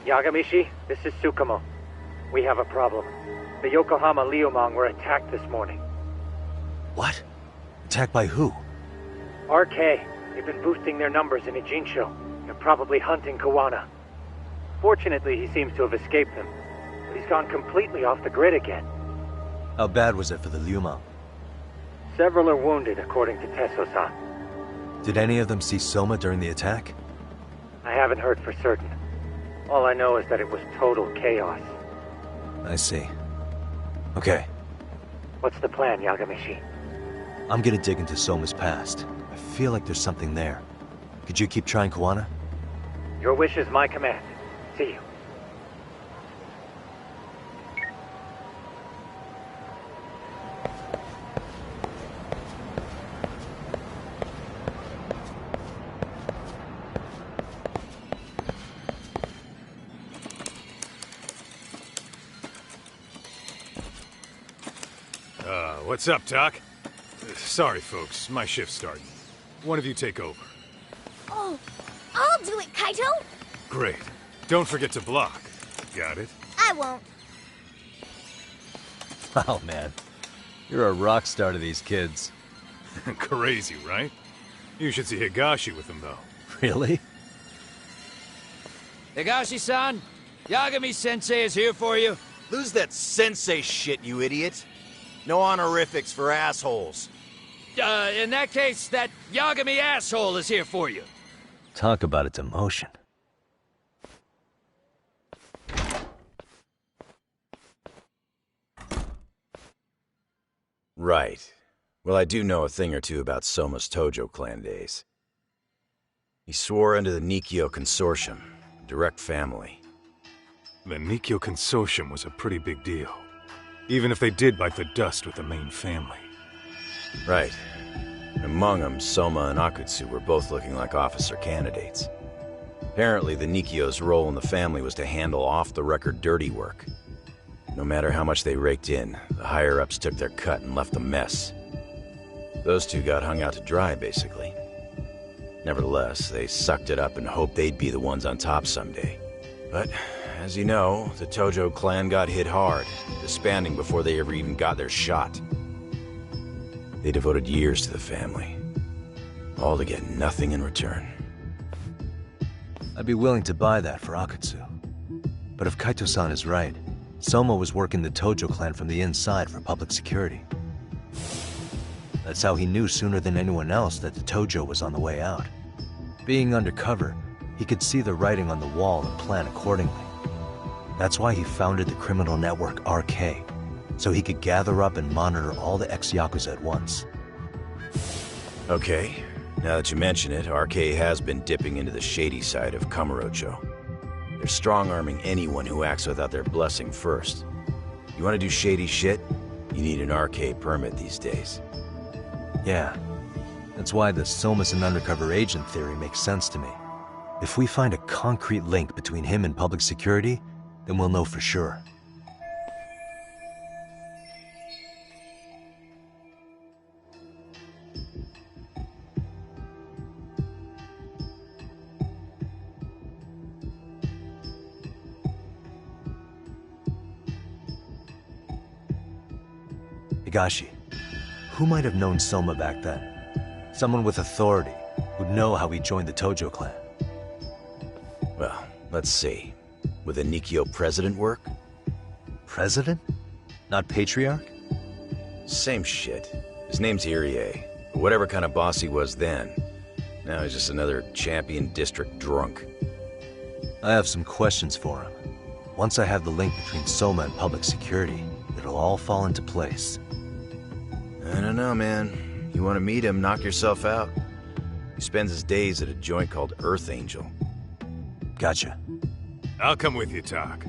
Yagamishi, this is Tsukumo. We have a problem. The Yokohama Liumang were attacked this morning. What? Attacked by who? RK. They've been boosting their numbers in Ijinsho. They're probably hunting Kawana. Fortunately, he seems to have escaped them. But he's gone completely off the grid again. How bad was it for the Liumang? Several are wounded, according to Tesso-san. Did any of them see Soma during the attack? I haven't heard for certain. All I know is that it was total chaos. I see. Okay. What's the plan, Yagamishi? I'm gonna dig into Soma's past. I feel like there's something there. Could you keep trying Kawana? Your wish is my command. See you. What's up, Doc? Sorry, folks. My shift's starting. One of you take over. Oh, I'll do it, Kaito! Great. Don't forget to block. Got it? I won't. Oh, man. You're a rock star to these kids. Crazy, right? You should see Higashi with them, though. Really? Higashi-san, Yagami-sensei is here for you. Lose that sensei shit, you idiot. No honorifics for assholes. In that case, that Yagami asshole is here for you. Talk about a demotion. Right. Well, I do know a thing or two about Soma's Tojo clan days. He swore under the Nikkyo Consortium, a direct family. The Nikkyo Consortium was a pretty big deal. Even if they did bite the dust with the main family. Right. Among them, Soma and Akutsu were both looking like officer candidates. Apparently, the Nikkyo's role in the family was to handle off-the-record dirty work. No matter how much they raked in, the higher-ups took their cut and left a mess. Those two got hung out to dry, basically. Nevertheless, they sucked it up and hoped they'd be the ones on top someday. But, as you know, the Tojo clan got hit hard, disbanding before they ever even got their shot. They devoted years to the family, all to get nothing in return. I'd be willing to buy that for Akutsu. But if Kaito-san is right, Soma was working the Tojo clan from the inside for public security. That's how he knew sooner than anyone else that the Tojo was on the way out. Being undercover, he could see the writing on the wall and plan accordingly. That's why he founded the criminal network RK, so he could gather up and monitor all the ex-Yakuza at once. Okay, now that you mention it, RK has been dipping into the shady side of Kamurocho. They're strong-arming anyone who acts without their blessing first. You want to do shady shit? You need an RK permit these days. Yeah, that's why the Soma's an undercover agent theory makes sense to me. If we find a concrete link between him and public security, then we'll know for sure. Higashi, who might have known Soma back then? Someone with authority, who'd know how he joined the Tojo clan. Well, let's see. Would the Nikkyo president work? President? Not patriarch? Same shit. His name's Irie. Whatever kind of boss he was then. Now he's just another champion district drunk. I have some questions for him. Once I have the link between Soma and public security, it'll all fall into place. I don't know, man. You want to meet him, knock yourself out. He spends his days at a joint called Earth Angel. Gotcha. I'll come with you, Doc.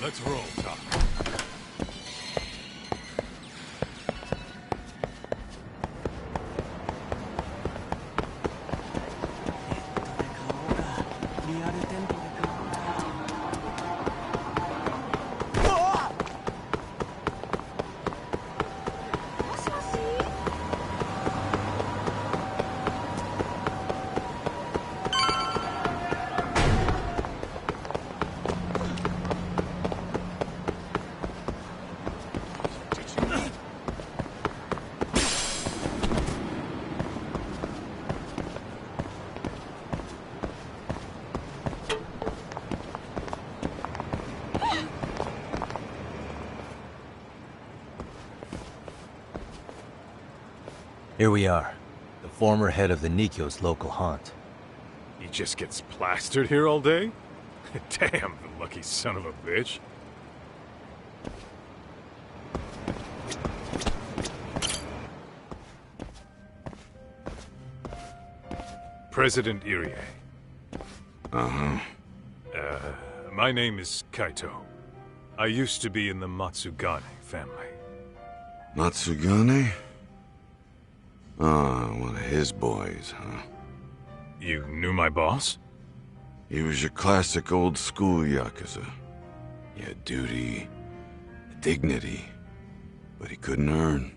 Let's roll, Doc. Here we are, the former head of the Nikyo's local haunt. He just gets plastered here all day? Damn, the lucky son of a bitch. President Irie. Uh-huh. My name is Kaito. I used to be in the Matsugane family. Matsugane? Ah, one of his boys, huh? You knew my boss? He was your classic old school Yakuza. He had duty, dignity, but he couldn't earn.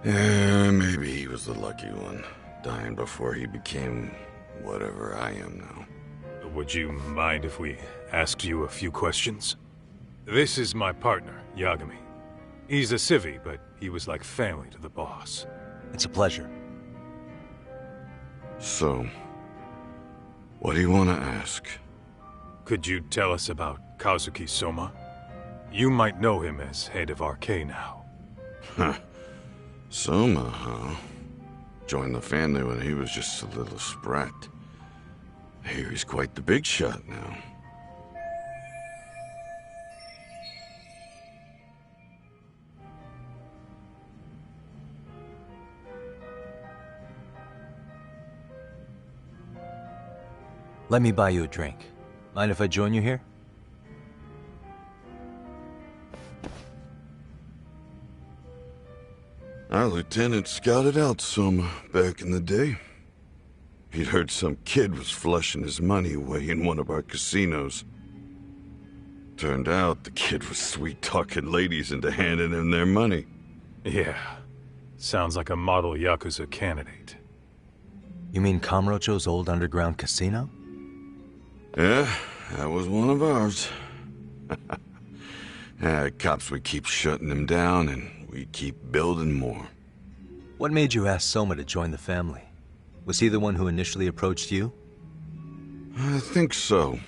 Yeah, maybe he was the lucky one, dying before he became whatever I am now. Would you mind if we asked you a few questions? This is my partner, Yagami. He's a civvy, but he was like family to the boss. It's a pleasure. So, what do you want to ask? Could you tell us about Kazuki Soma? You might know him as head of RK now. Huh. Soma, huh? Joined the family when he was just a little sprat. I hear he's quite the big shot now. Let me buy you a drink. Mind if I join you here? Our lieutenant scouted out Soma back in the day. He'd heard some kid was flushing his money away in one of our casinos. Turned out the kid was sweet-talking ladies into handing him their money. Yeah. Sounds like a model Yakuza candidate. You mean Kamurocho's old underground casino? Yeah, that was one of ours. Cops would keep shutting him down, and we'd keep building more. What made you ask Soma to join the family? Was he the one who initially approached you? I think so.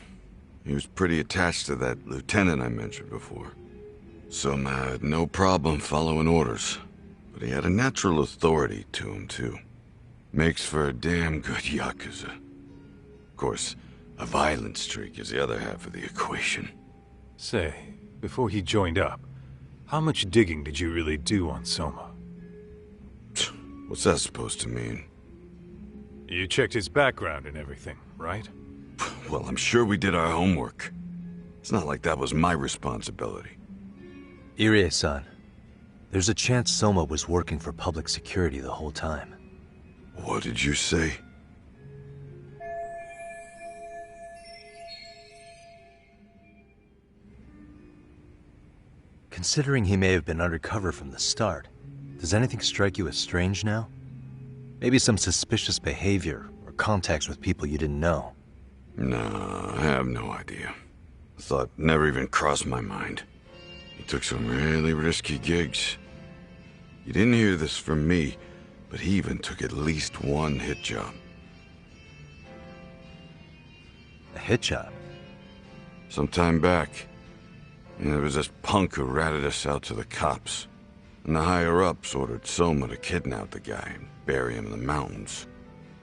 He was pretty attached to that lieutenant I mentioned before. Soma had no problem following orders, but he had a natural authority to him, too. Makes for a damn good Yakuza. Of course, a violent streak is the other half of the equation. Say, before he joined up, how much digging did you really do on Soma? What's that supposed to mean? You checked his background and everything, right? Well, I'm sure we did our homework. It's not like that was my responsibility. Irie-san, there's a chance Soma was working for public security the whole time. What did you say? Considering he may have been undercover from the start, does anything strike you as strange now? Maybe some suspicious behavior or contacts with people you didn't know. No, I have no idea. The thought never even crossed my mind. He took some really risky gigs. You didn't hear this from me, but he even took at least one hit job. A hit job? Some time back, there was this punk who ratted us out to the cops. And the higher-ups ordered Soma to kidnap the guy and bury him in the mountains.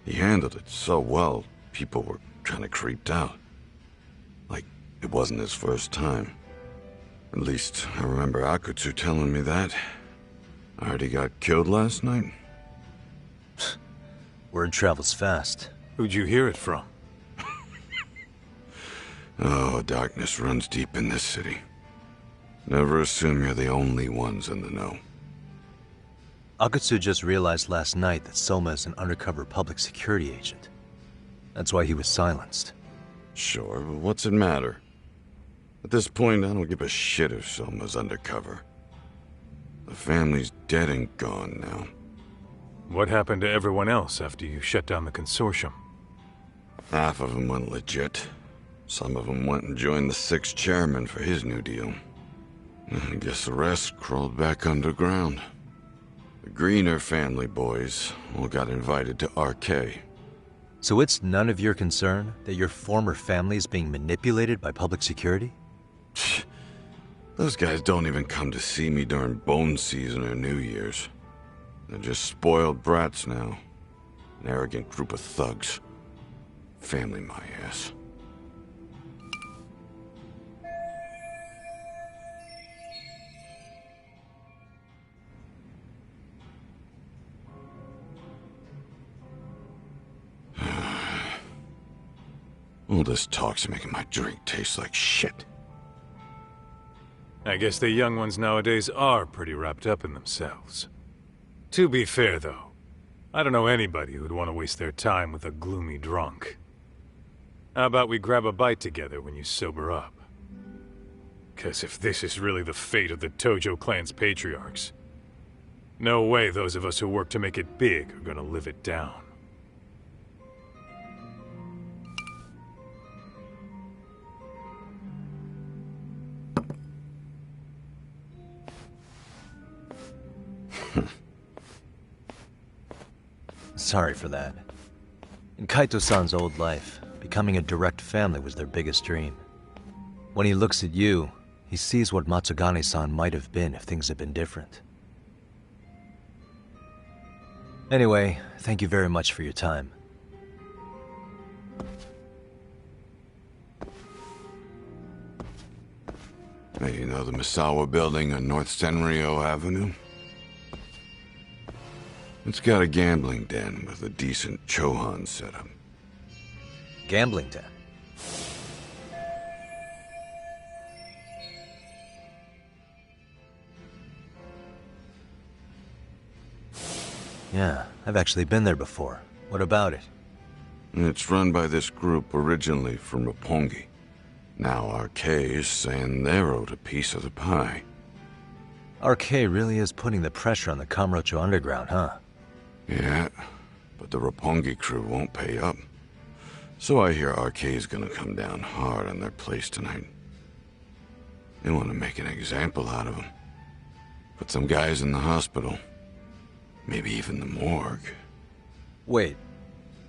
He handled it so well, people were kind of creeped out. Like, it wasn't his first time. At least, I remember Akutsu telling me that. I heard he got killed last night. Word travels fast. Who'd you hear it from? Oh, darkness runs deep in this city. Never assume you're the only ones in the know. Akutsu just realized last night that Soma is an undercover public security agent. That's why he was silenced. Sure, but what's it matter? At this point, I don't give a shit if Soma's undercover. The family's dead and gone now. What happened to everyone else after you shut down the consortium? Half of them went legit. Some of them went and joined the 6th chairman for his new deal. I guess the rest crawled back underground. The Greener family boys all got invited to RK. So it's none of your concern that your former family is being manipulated by public security? Those guys don't even come to see me during bone season or New Year's. They're just spoiled brats now. An arrogant group of thugs. Family my ass. All this talk's making my drink taste like shit. I guess the young ones nowadays are pretty wrapped up in themselves. To be fair, though, I don't know anybody who'd want to waste their time with a gloomy drunk. How about we grab a bite together when you sober up? 'Cause if this is really the fate of the Tojo clan's patriarchs, no way those of us who work to make it big are gonna live it down. Sorry for that. In Kaito-san's old life, becoming a direct family was their biggest dream. When he looks at you, he sees what Matsugane-san might have been if things had been different. Anyway, thank you very much for your time. Hey, you know the Misawa building on North Senryo Avenue? It's got a gambling den with a decent Chohan setup. Gambling den? Yeah, I've actually been there before. What about it? It's run by this group originally from Roppongi. Now RK is saying they're owed a piece of the pie. RK really is putting the pressure on the Kamurocho Underground, huh? Yeah, but the Roppongi crew won't pay up. So I hear RK's gonna come down hard on their place tonight. They want to make an example out of them. Put some guys in the hospital. Maybe even the morgue. Wait,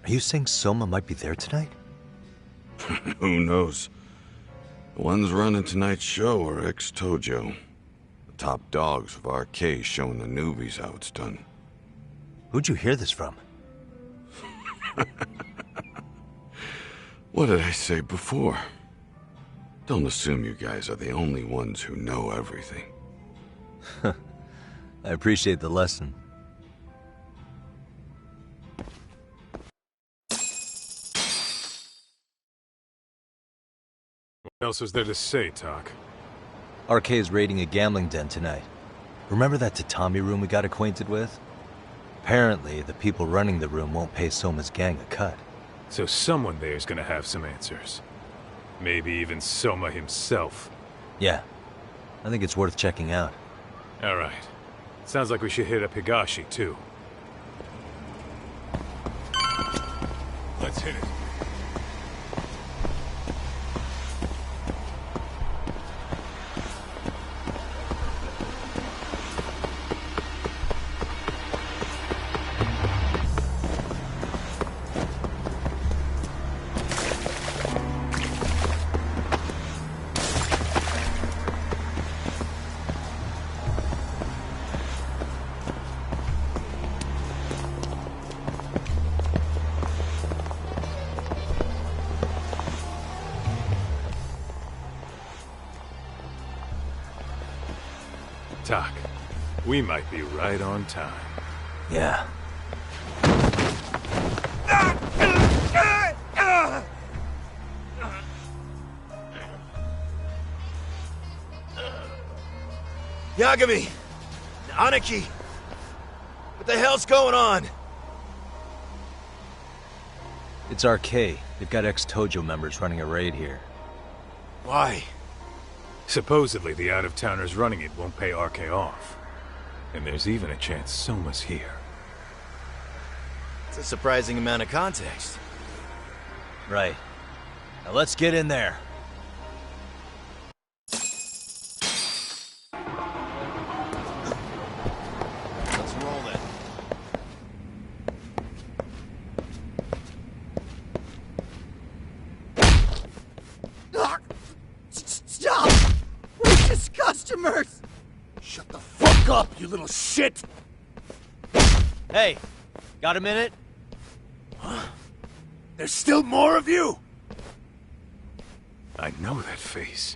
are you saying Soma might be there tonight? Who knows? The ones running tonight's show are ex-Tojo. The top dogs of RK showing the newbies how it's done. Who'd you hear this from? What did I say before? Don't assume you guys are the only ones who know everything. I appreciate the lesson. What else was there to say, Tak? RK is raiding a gambling den tonight. Remember that tatami room we got acquainted with? Apparently, the people running the room won't pay Soma's gang a cut. So someone there's gonna have some answers. Maybe even Soma himself. Yeah, I think it's worth checking out. Alright. Sounds like we should hit up Higashi, too. Let's hit it. Tak, we might be right on time. Yeah. Yagami! Aniki! What the hell's going on? It's RK. They've got ex-Tojo members running a raid here. Why? Supposedly, the out-of-towners running it won't pay RK off. And there's even a chance Soma's here. It's a surprising amount of context. Right. Now let's get in there. Let's roll it. Stop! We're disgusting! Wake up, you little shit! Hey, got a minute? There's still more of you? I know that face.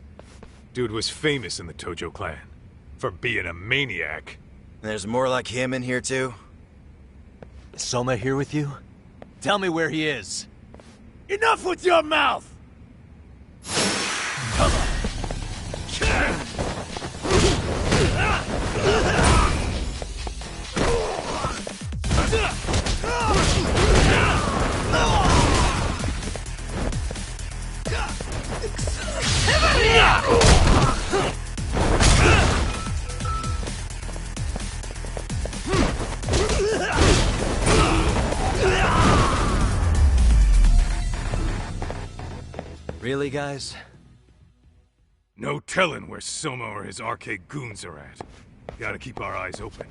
Dude was famous in the Tojo clan. For being a maniac. There's more like him in here, too? Is Soma here with you? Tell me where he is. Enough with your mouth! Really, guys? No telling where Soma or his arcade goons are at. Gotta keep our eyes open.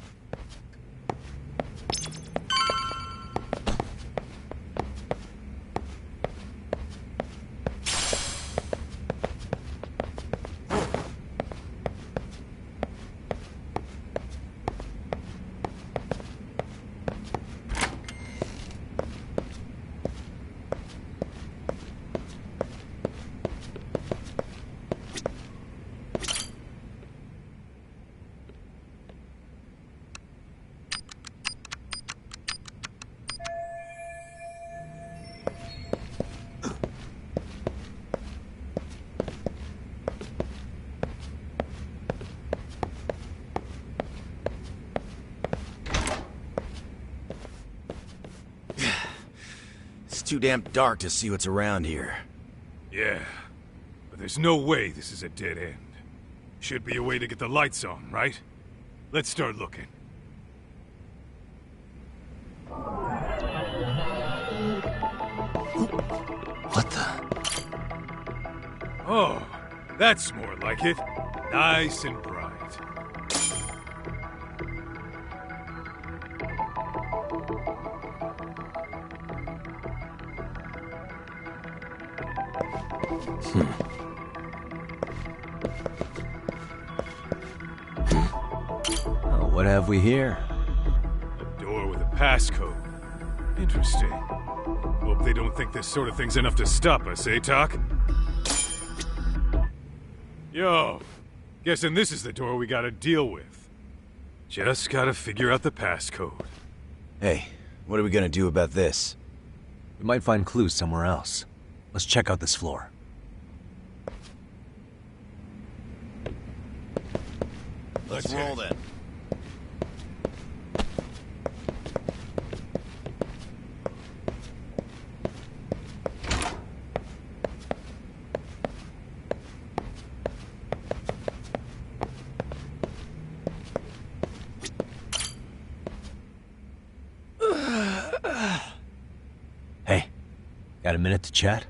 It's too damn dark to see what's around here. Yeah, but there's no way this is a dead end. Should be a way to get the lights on, right? Let's start looking. What the? Oh, that's more like it. Nice and bright. Oh, what have we here? A door with a passcode. Interesting. Hope they don't think this sort of thing's enough to stop us, eh, Talk? Yo, guessing this is the door we gotta deal with. Just gotta figure out the passcode. Hey, what are we gonna do about this? We might find clues somewhere else. Let's check out this floor. Let's roll then. Hey, got a minute to chat?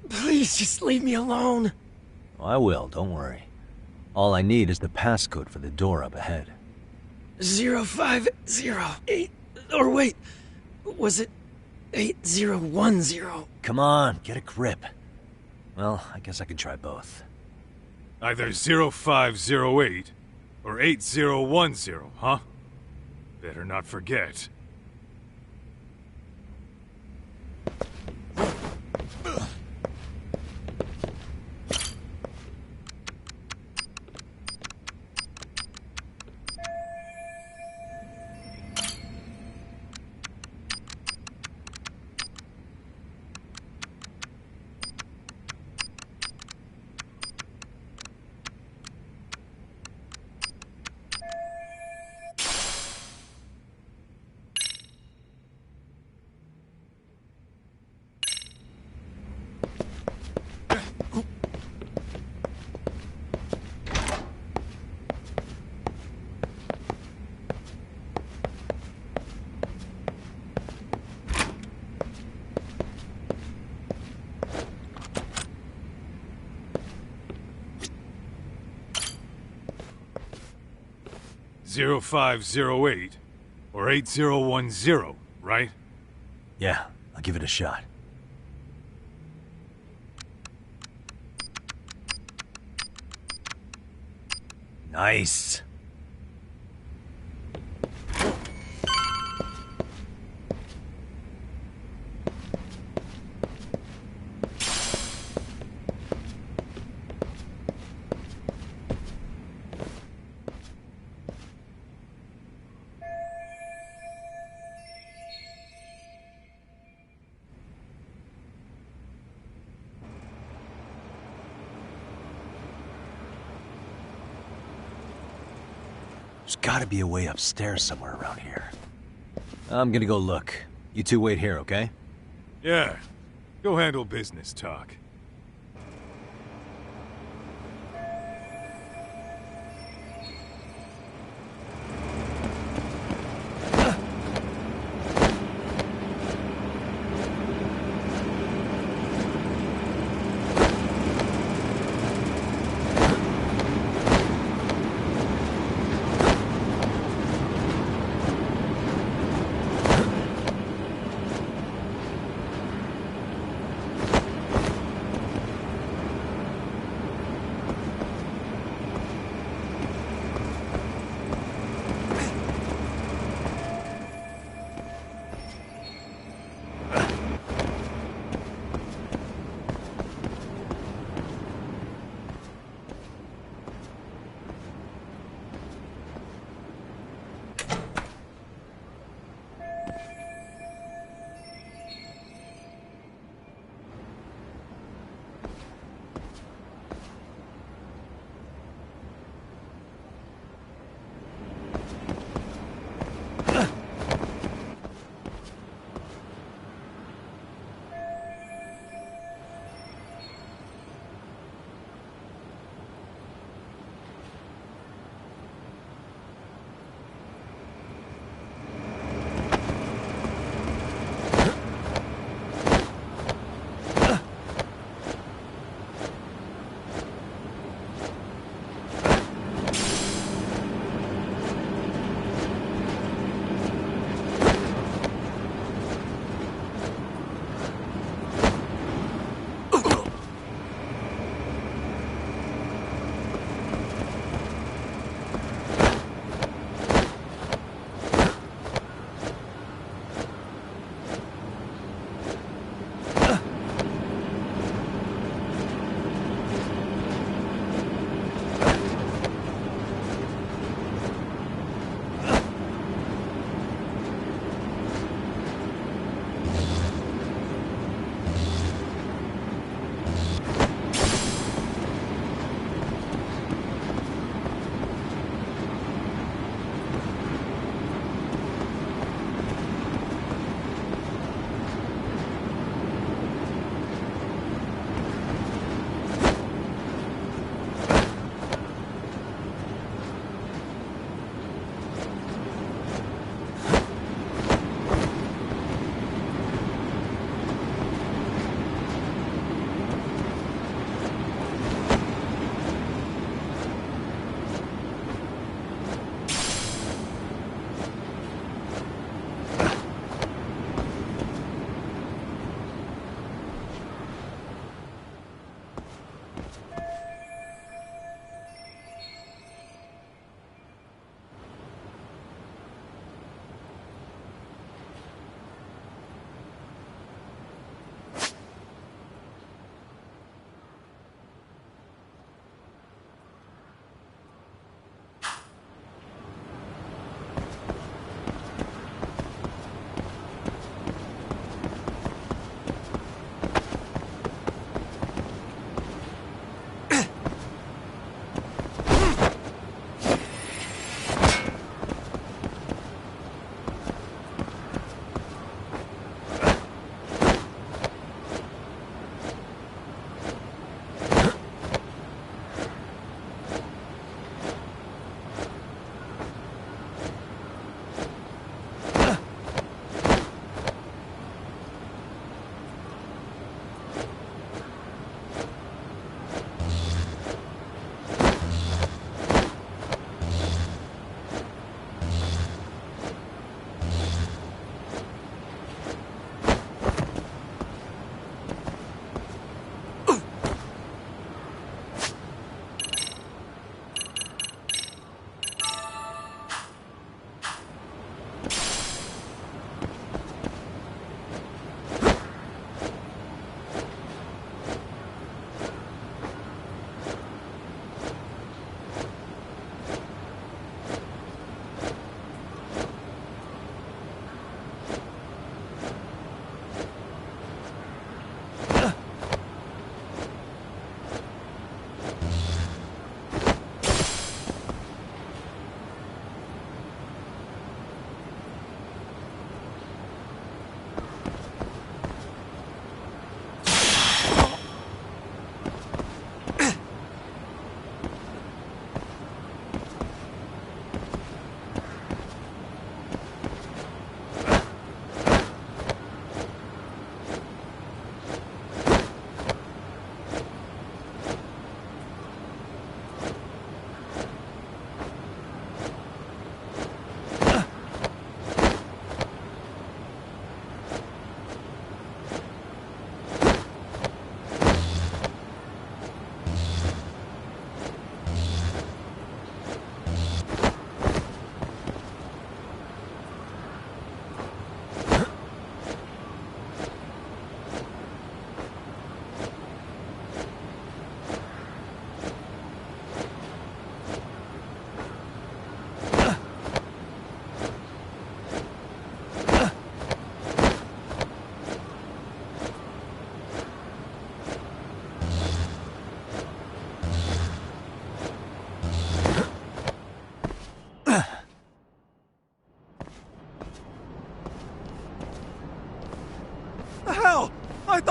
Please just leave me alone. Oh, I will, don't worry. All I need is the passcode for the door up ahead. 0508. Or wait, was it 8010? Come on, get a grip. Well, I guess I could try both. Either 0508 or 8010, huh? Better not forget. Zero 0508 or 8010, right? Yeah, I'll give it a shot. Nice. There's gotta be a way upstairs somewhere around here. I'm gonna go look. You two wait here, okay? Yeah. Go handle business talk.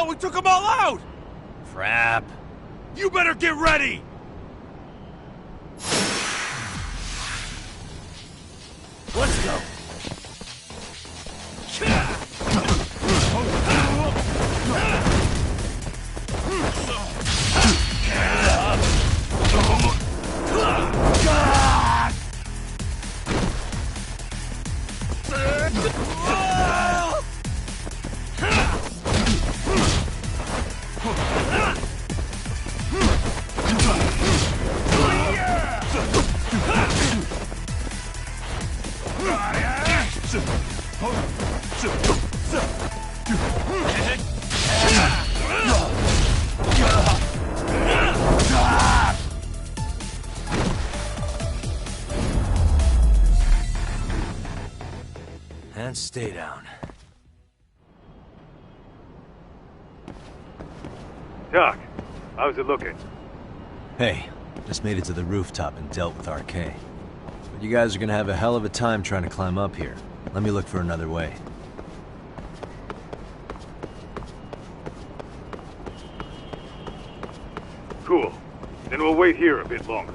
thought we took them all out! Crap. You better get ready! Let's go. And stay down. Doc, how's it looking? Hey, just made it to the rooftop and dealt with RK. But you guys are gonna have a hell of a time trying to climb up here. Let me look for another way. Cool. Then we'll wait here a bit longer.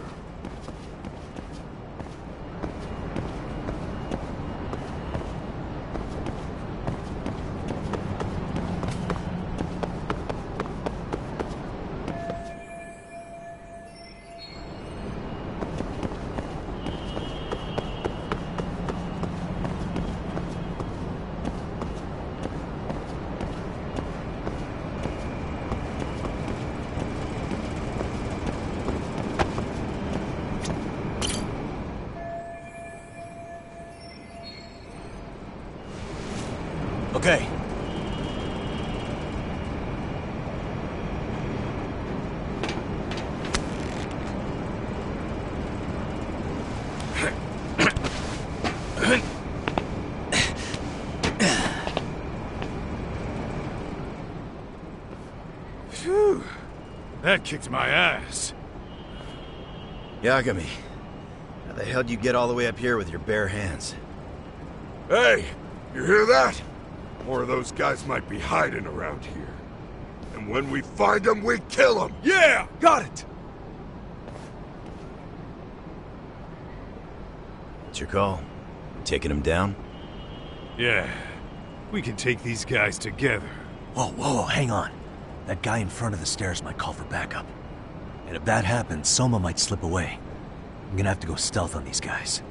Okay. Phew. That kicked my ass. Yagami, how the hell do you get all the way up here with your bare hands? Hey, you hear that? More of those guys might be hiding around here. And when we find them, we kill them! Yeah! Got it! What's your call? Taking them down? Yeah. We can take these guys together. Whoa, hang on. That guy in front of the stairs might call for backup. And if that happens, Soma might slip away. I'm gonna have to go stealth on these guys.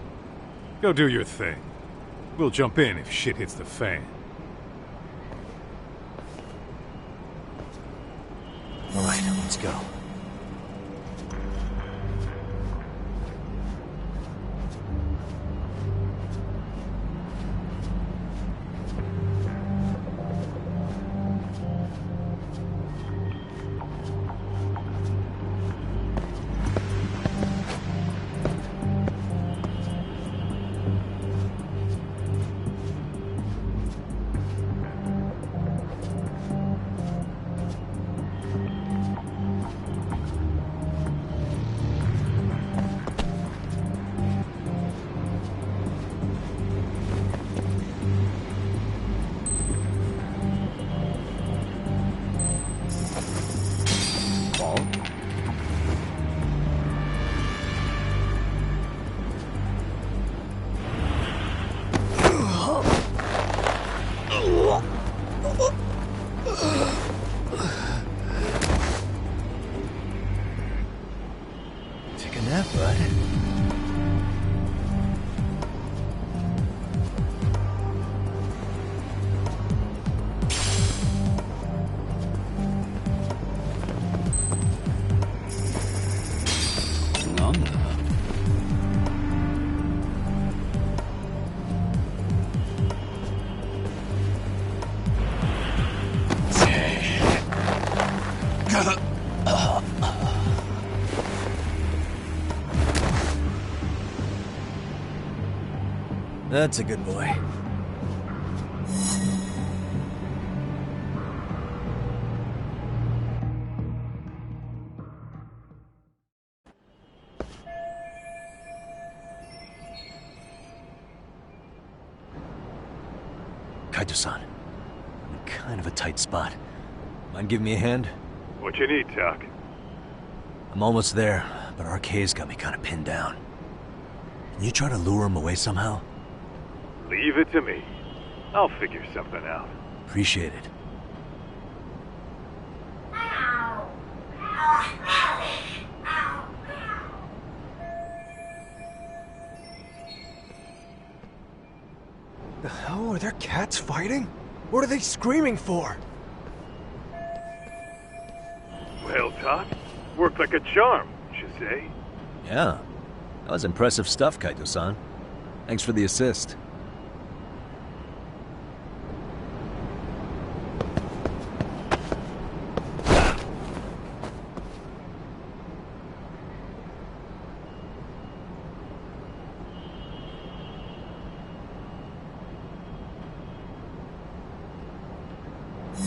Go do your thing. We'll jump in if shit hits the fan. All right, let's go. Take a nap, bud. That's a good boy. Kaito-san, I'm in kind of a tight spot. Mind giving me a hand? What you need, Doc? I'm almost there, but RK's got me kind of pinned down. Can you try to lure him away somehow? Leave it to me. I'll figure something out. Appreciate it. The hell? Are there cats fighting? What are they screaming for? Well, Doc, worked like a charm, you say? Yeah. That was impressive stuff, Kaito-san. Thanks for the assist.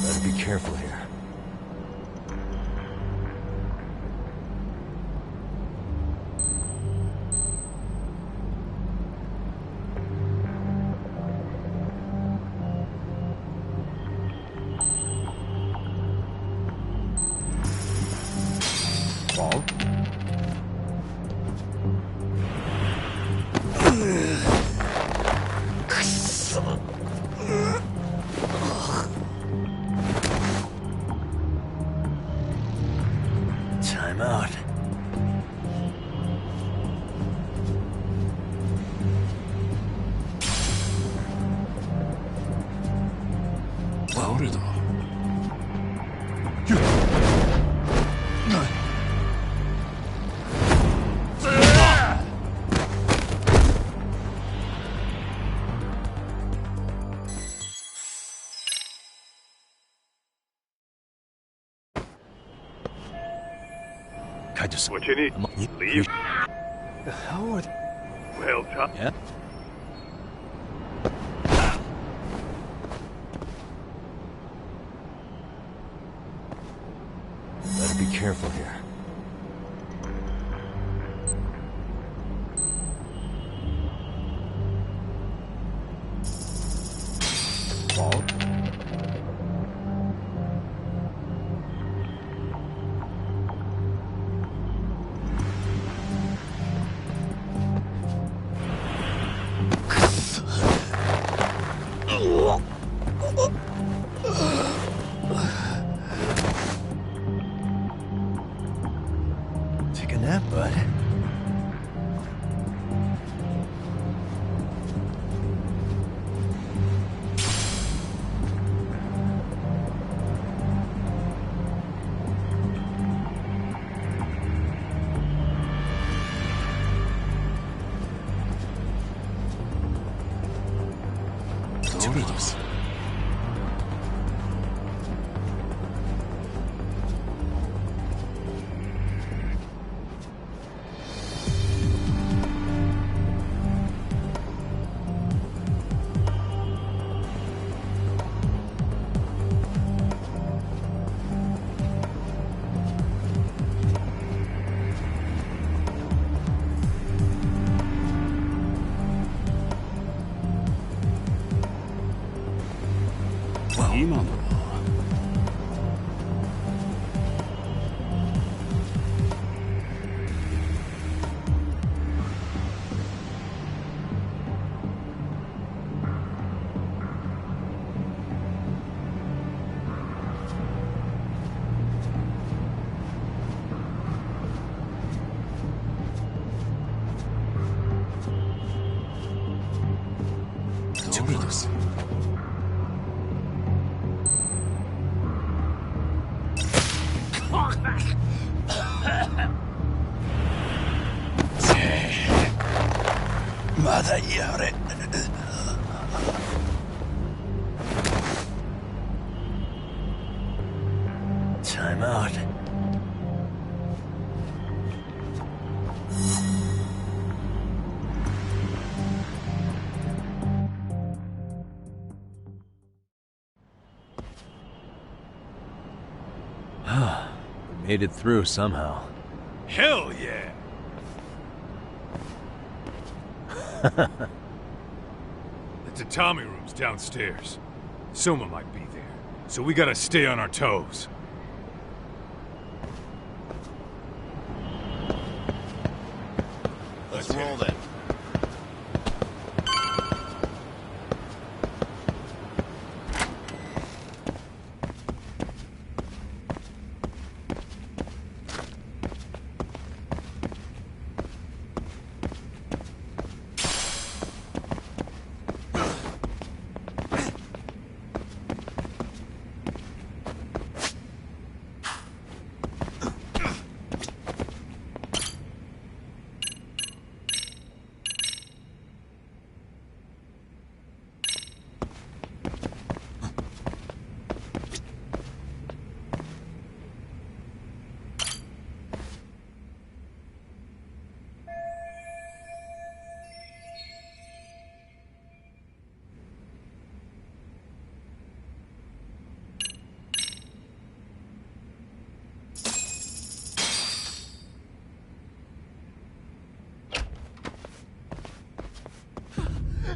Better be careful here. Ball? Time out. Kaito-san. What you need? Leave. The hell are they? Well, Doc. Yeah? Better be careful here. Ball? Take a nap, bud. Doritos. Doritos. Mother yare. Time out. We made it through somehow. Hell yeah! The tatami room's downstairs. Soma might be there, so we gotta stay on our toes.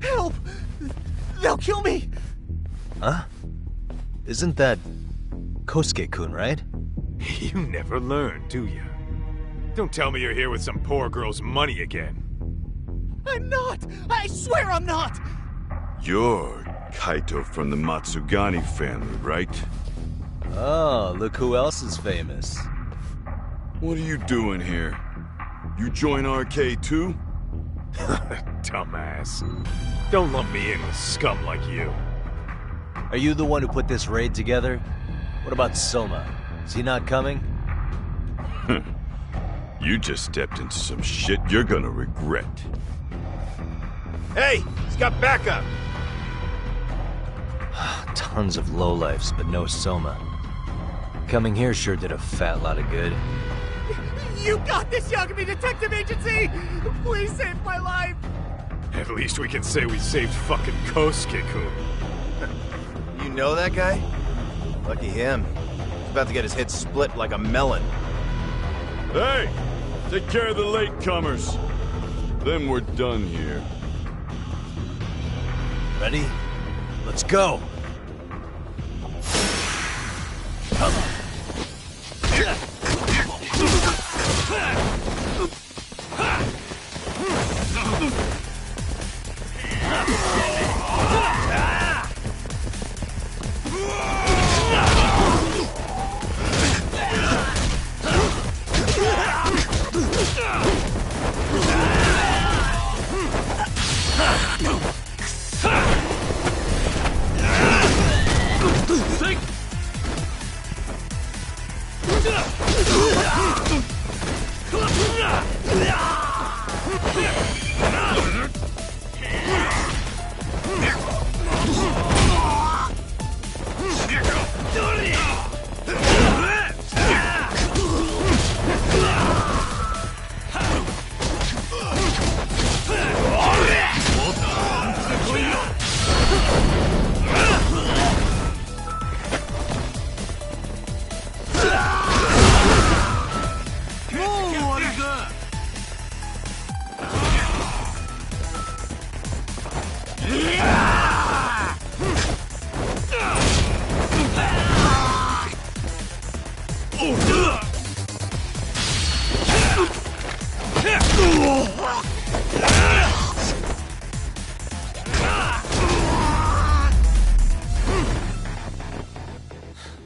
Help! They'll kill me! Huh? Isn't that Kosuke-kun, right? You never learn, do you? Don't tell me you're here with some poor girl's money again. I'm not! I swear I'm not! You're Kaito from the Matsugani family, right? Oh, look who else is famous. What are you doing here? You join RK too? Dumbass. Don't lump me in with scum like you. Are you the one who put this raid together? What about Soma? Is he not coming? You just stepped into some shit you're gonna regret. Hey, he's got backup! Tons of lowlifes, but no Soma. Coming here sure did a fat lot of good. You got this, Yagami Detective Agency! Please save my life! At least we can say we saved fucking Kosuke-kun. You know that guy? Lucky him. He's about to get his head split like a melon. Hey! Take care of the latecomers. Then we're done here. Ready? Let's go!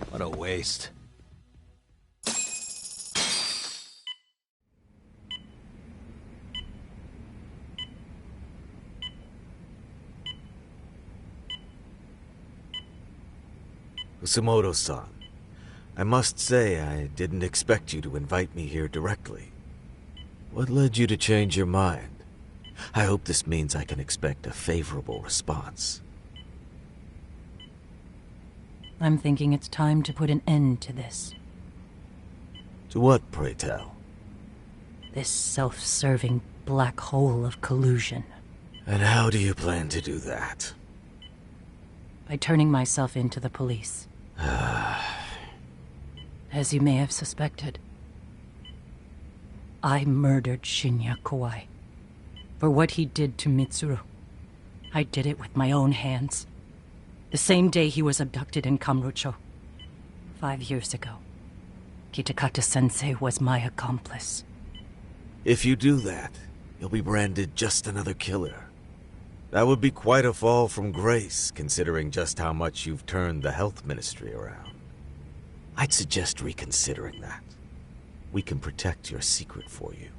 What a waste. Kusumoto-san, I must say I didn't expect you to invite me here directly. What led you to change your mind? I hope this means I can expect a favorable response. I'm thinking it's time to put an end to this. To what, pray tell? This self-serving black hole of collusion. And how do you plan to do that? By turning myself into the police. As you may have suspected, I murdered Shinya Kawai. For what he did to Mitsuru. I did it with my own hands. The same day he was abducted in Kamurocho. 5 years ago. Kitakata-sensei was my accomplice. If you do that, you'll be branded just another killer. That would be quite a fall from grace, considering just how much you've turned the health ministry around. I'd suggest reconsidering that. We can protect your secret for you.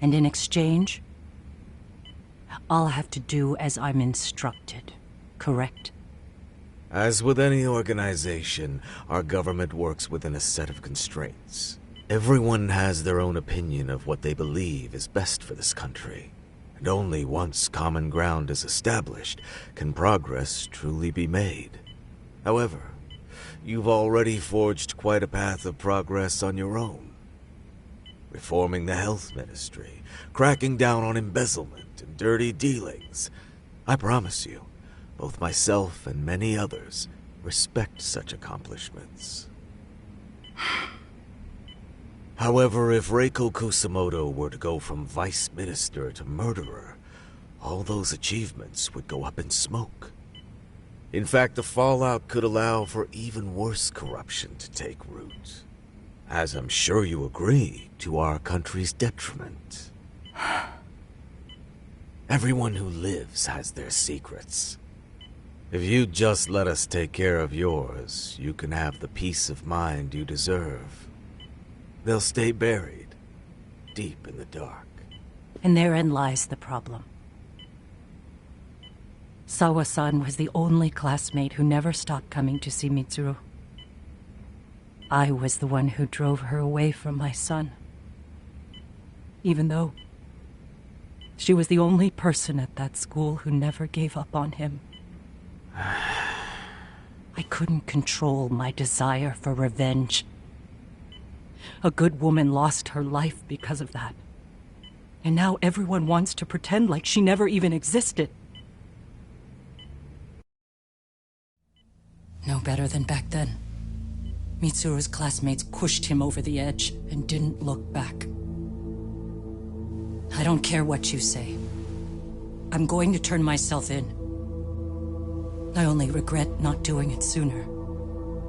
And in exchange, I'll have to do as I'm instructed, correct? As with any organization, our government works within a set of constraints. Everyone has their own opinion of what they believe is best for this country. And only once common ground is established can progress truly be made. However, you've already forged quite a path of progress on your own. Reforming the health ministry, cracking down on embezzlement and dirty dealings. I promise you, both myself and many others respect such accomplishments. However, if Reiko Kusumoto were to go from vice minister to murderer, all those achievements would go up in smoke. In fact, the fallout could allow for even worse corruption to take root. As I'm sure you agree, to our country's detriment. Everyone who lives has their secrets. If you just let us take care of yours, you can have the peace of mind you deserve. They'll stay buried, deep in the dark. And therein lies the problem. Sawa-san was the only classmate who never stopped coming to see Mitsuru. I was the one who drove her away from my son. Even though she was the only person at that school who never gave up on him. I couldn't control my desire for revenge. A good woman lost her life because of that. And now everyone wants to pretend like she never even existed. No better than back then. Mitsuru's classmates pushed him over the edge and didn't look back. I don't care what you say. I'm going to turn myself in. I only regret not doing it sooner.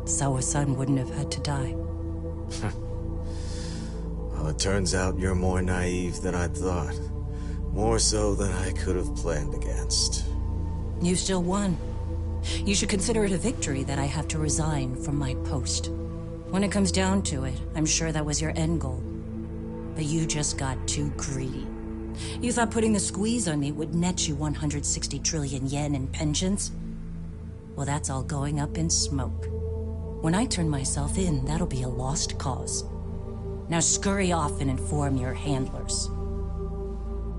Sawa-san wouldn't have had to die. Well, it turns out you're more naive than I thought. More so than I could have planned against. You still won. You should consider it a victory that I have to resign from my post. When it comes down to it, I'm sure that was your end goal. But you just got too greedy. You thought putting the squeeze on me would net you 160 trillion yen in pensions? Well, that's all going up in smoke. When I turn myself in, that'll be a lost cause. Now scurry off and inform your handlers.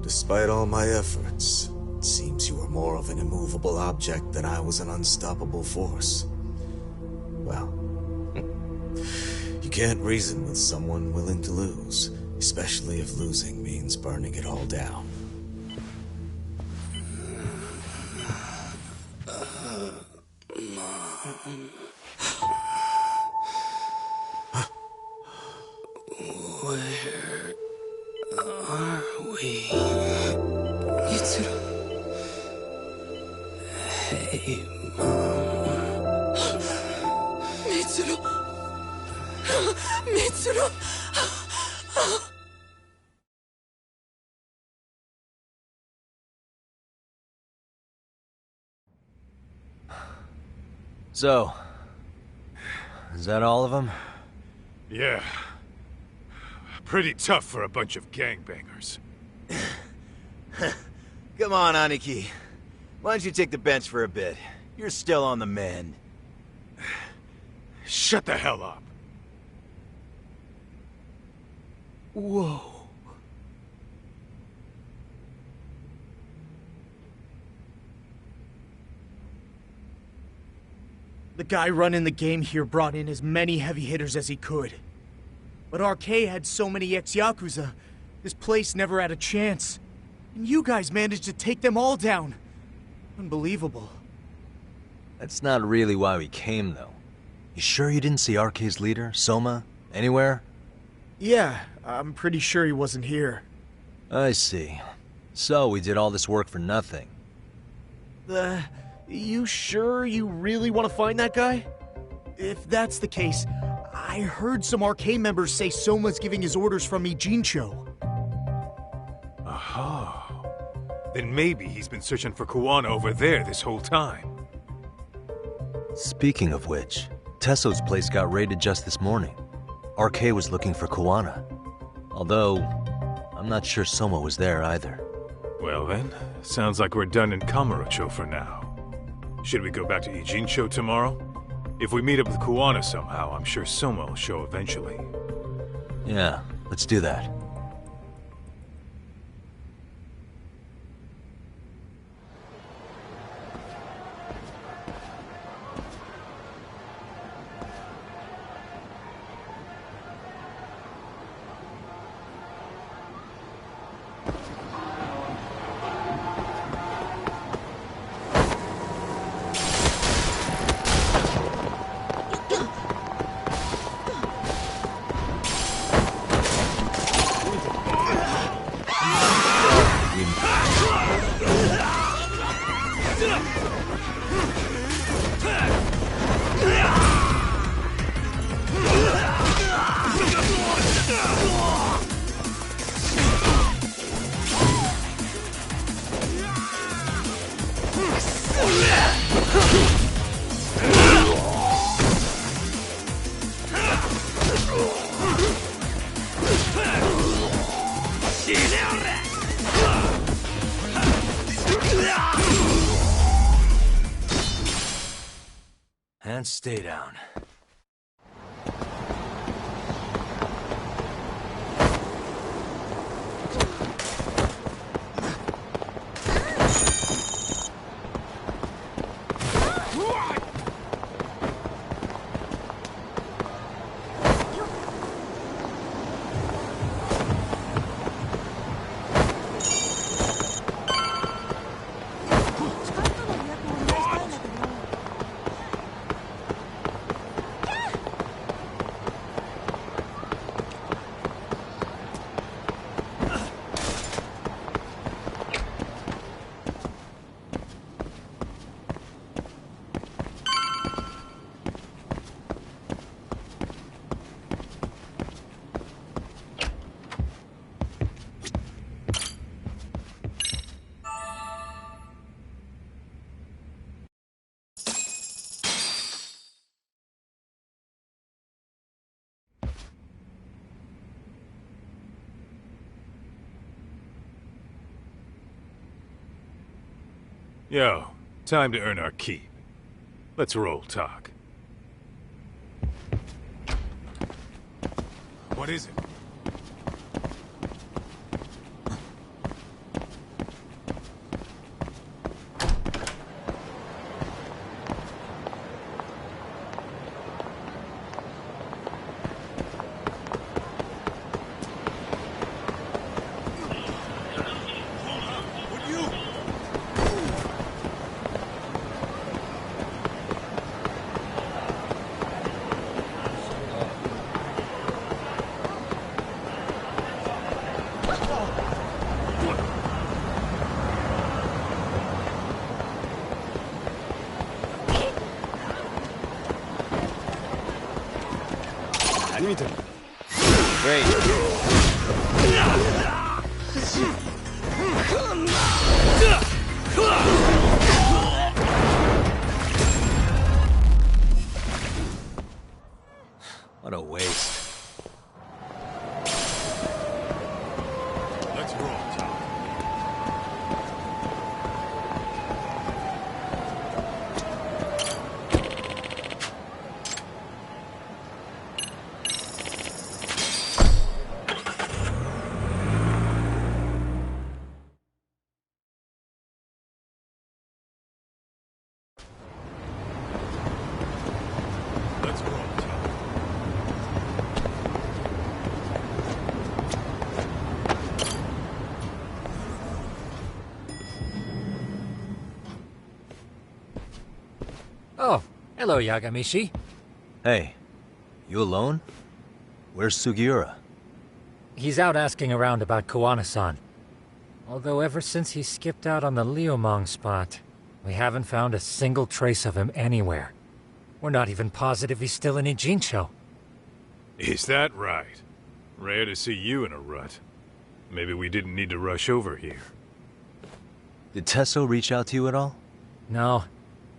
Despite all my efforts, it seems you were more of an immovable object than I was an unstoppable force. Well, you can't reason with someone willing to lose, especially if losing means burning it all down. Where are we? Mitsuru. Hey, Mom. Mitsuru. Mitsuru. So, is that all of them? Yeah. Pretty tough for a bunch of gangbangers. Come on, Aniki. Why don't you take the bench for a bit? You're still on the mend. Shut the hell up. Whoa. The guy running the game here brought in as many heavy hitters as he could. But RK had so many ex-Yakuza, this place never had a chance. And you guys managed to take them all down. Unbelievable. That's not really why we came, though. You sure you didn't see RK's leader, Soma, anywhere? Yeah, I'm pretty sure he wasn't here. I see. So we did all this work for nothing. You sure you really want to find that guy? If that's the case, I heard some RK members say Soma's giving his orders from Ijincho. Aha. Then maybe he's been searching for Kuwana over there this whole time. Speaking of which, Tesso's place got raided just this morning. RK was looking for Kuwana. Although, I'm not sure Soma was there either. Well then, sounds like we're done in Kamurocho for now. Should we go back to Ijincho tomorrow? If we meet up with Kuwana somehow, I'm sure Soma will show eventually. Yeah, let's do that. And stay down. Yo, time to earn our keep. Let's roll talk. What is it? What a waste. Let's roll talk. Let's roll talk. Oh, hello, Yagamishi. Hey, you alone? Where's Sugiura? He's out asking around about Koana-san. Although ever since he skipped out on the Liumang spot, we haven't found a single trace of him anywhere. We're not even positive he's still in Ijincho. Is that right? Rare to see you in a rut. Maybe we didn't need to rush over here. Did Tesso reach out to you at all? No.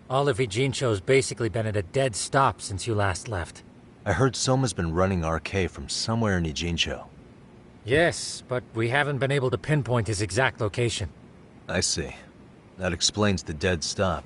All of Ijincho's basically been at a dead stop since you last left. I heard Soma's been running RK from somewhere in Ijincho. Yes, but we haven't been able to pinpoint his exact location. I see. That explains the dead stop.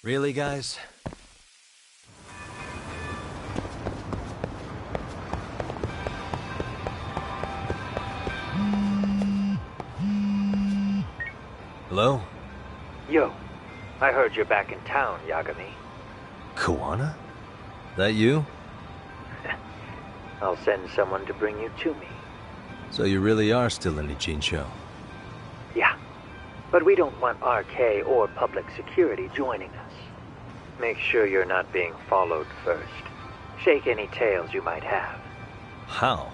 Really, guys? Hello? Yo, I heard you're back in town, Yagami. Kawana? That you? I'll send someone to bring you to me. So you really are still in Ijincho? Yeah, but we don't want RK or public security joining us. Make sure you're not being followed first. Shake any tails you might have. How?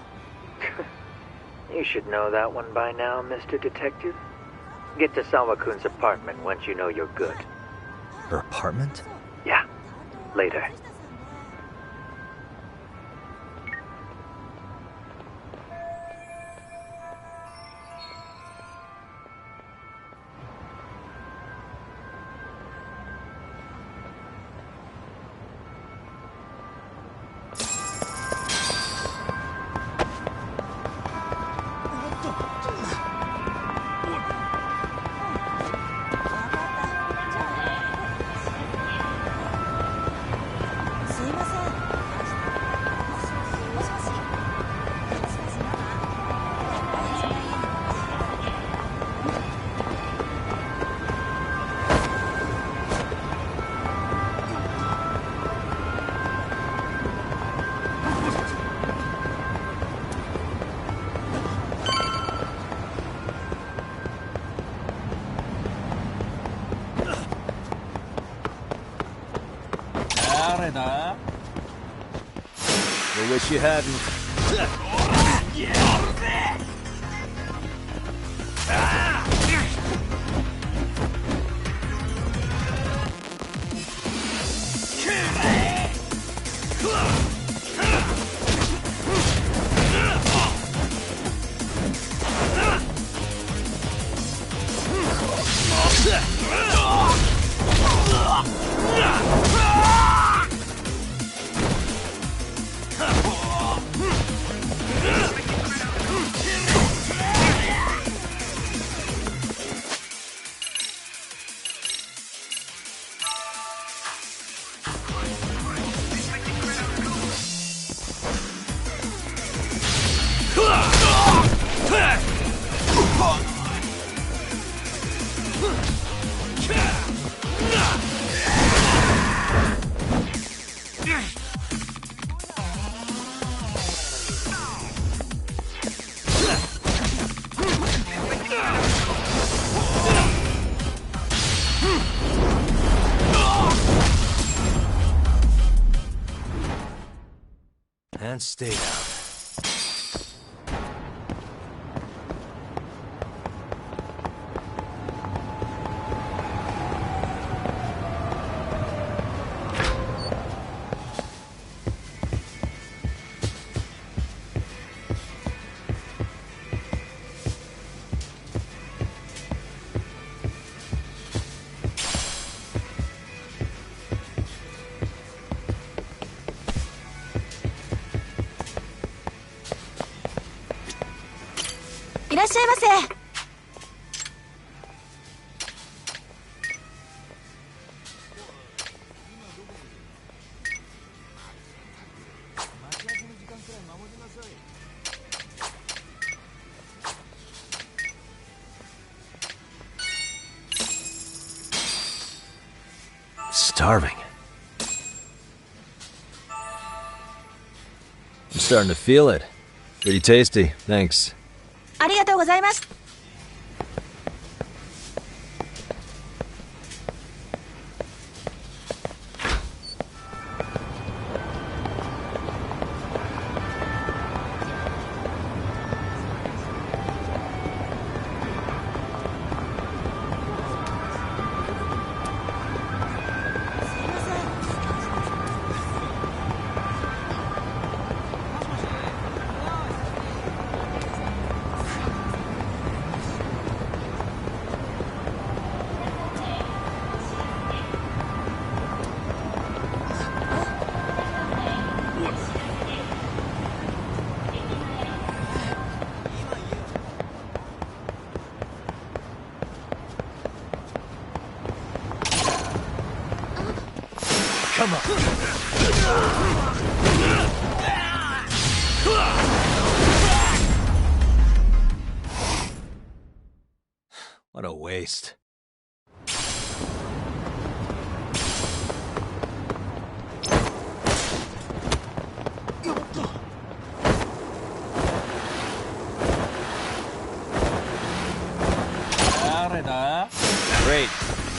You should know that one by now, Mr. Detective. Get to Sawa-kun's apartment once you know you're good. Her apartment? Yeah, later. We wish you hadn't. And stay down. Starving. I'm starting to feel it. Pretty tasty, thanks. ありがとうございます。Come on. What a waste. Great.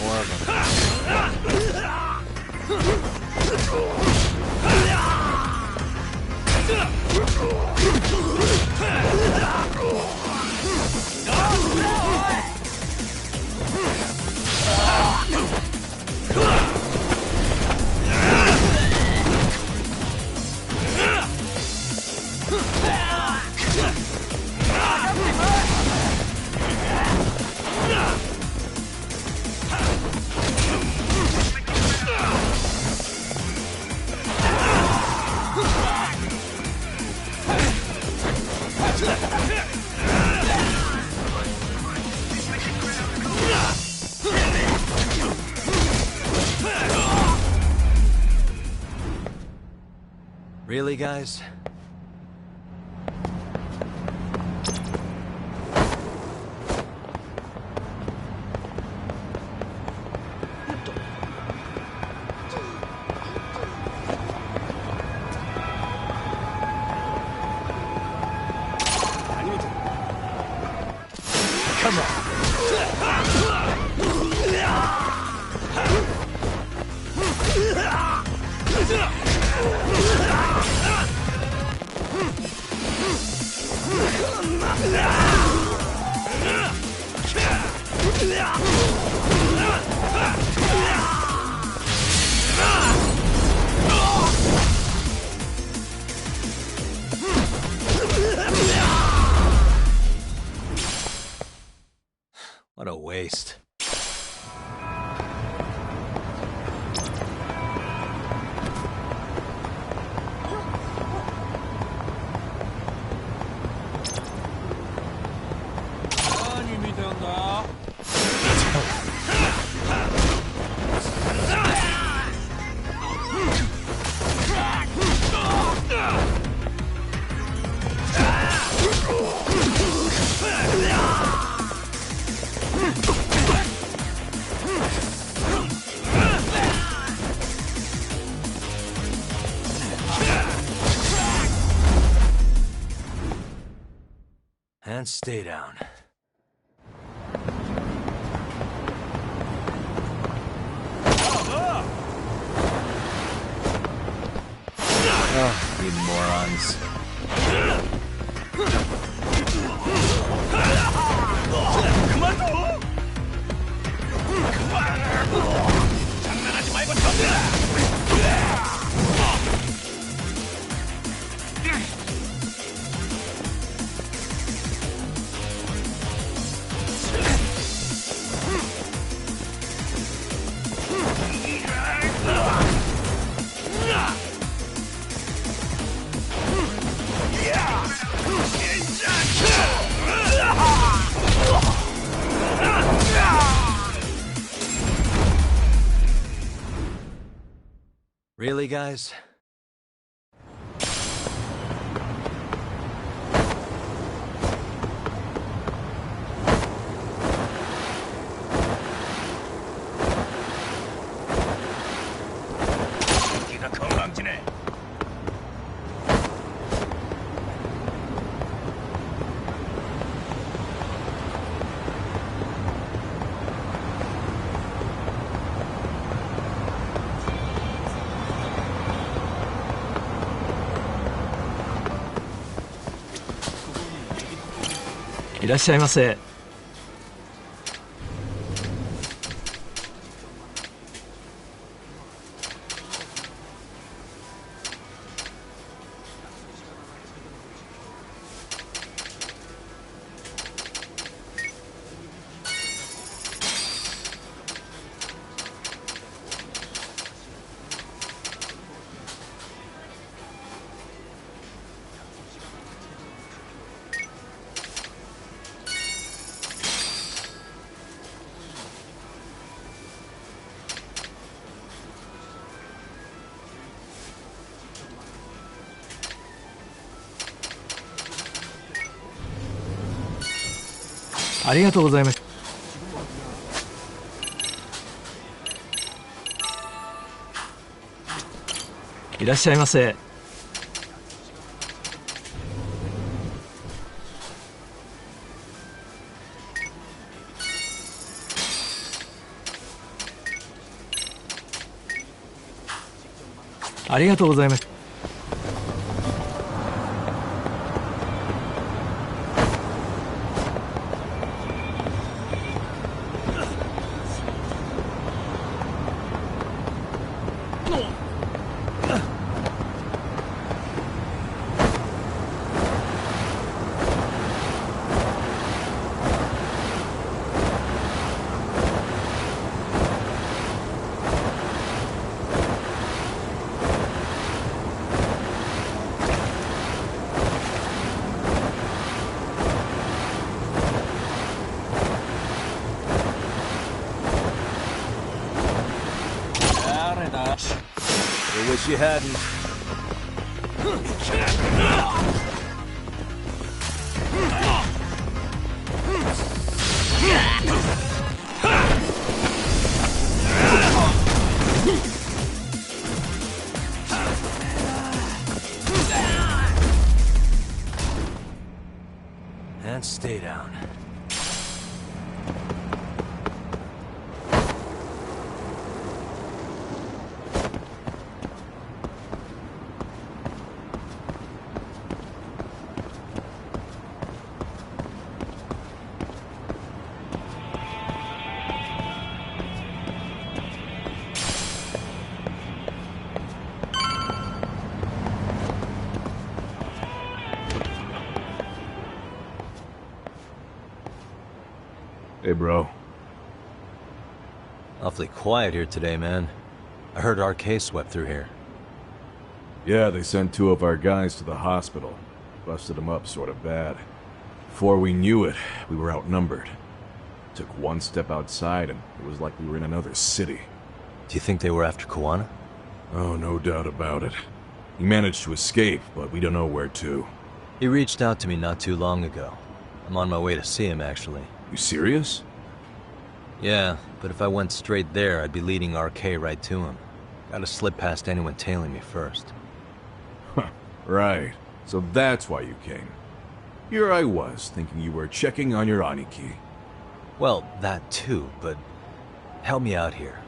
More of them. Really, guys? Come on. What a waste. And stay down. Oh, you morons. Really, guys?いらっしゃいませ。ありがとうございます。いらっしゃいませ。ありがとうございます。I wish you hadn't. And stay down. Hey, bro. Awfully quiet here today, man. I heard RK swept through here. Yeah, they sent 2 of our guys to the hospital. Busted them up sort of bad. Before we knew it, we were outnumbered. Took one step outside and it was like we were in another city. Do you think they were after Kuwana? Oh, no doubt about it. He managed to escape, but we don't know where to. He reached out to me not too long ago. I'm on my way to see him, actually. You serious? Yeah, but if I went straight there, I'd be leading RK right to him. Gotta slip past anyone tailing me first. Huh, right. So that's why you came. Here I was, thinking you were checking on your Aniki. Well, that too, but help me out here.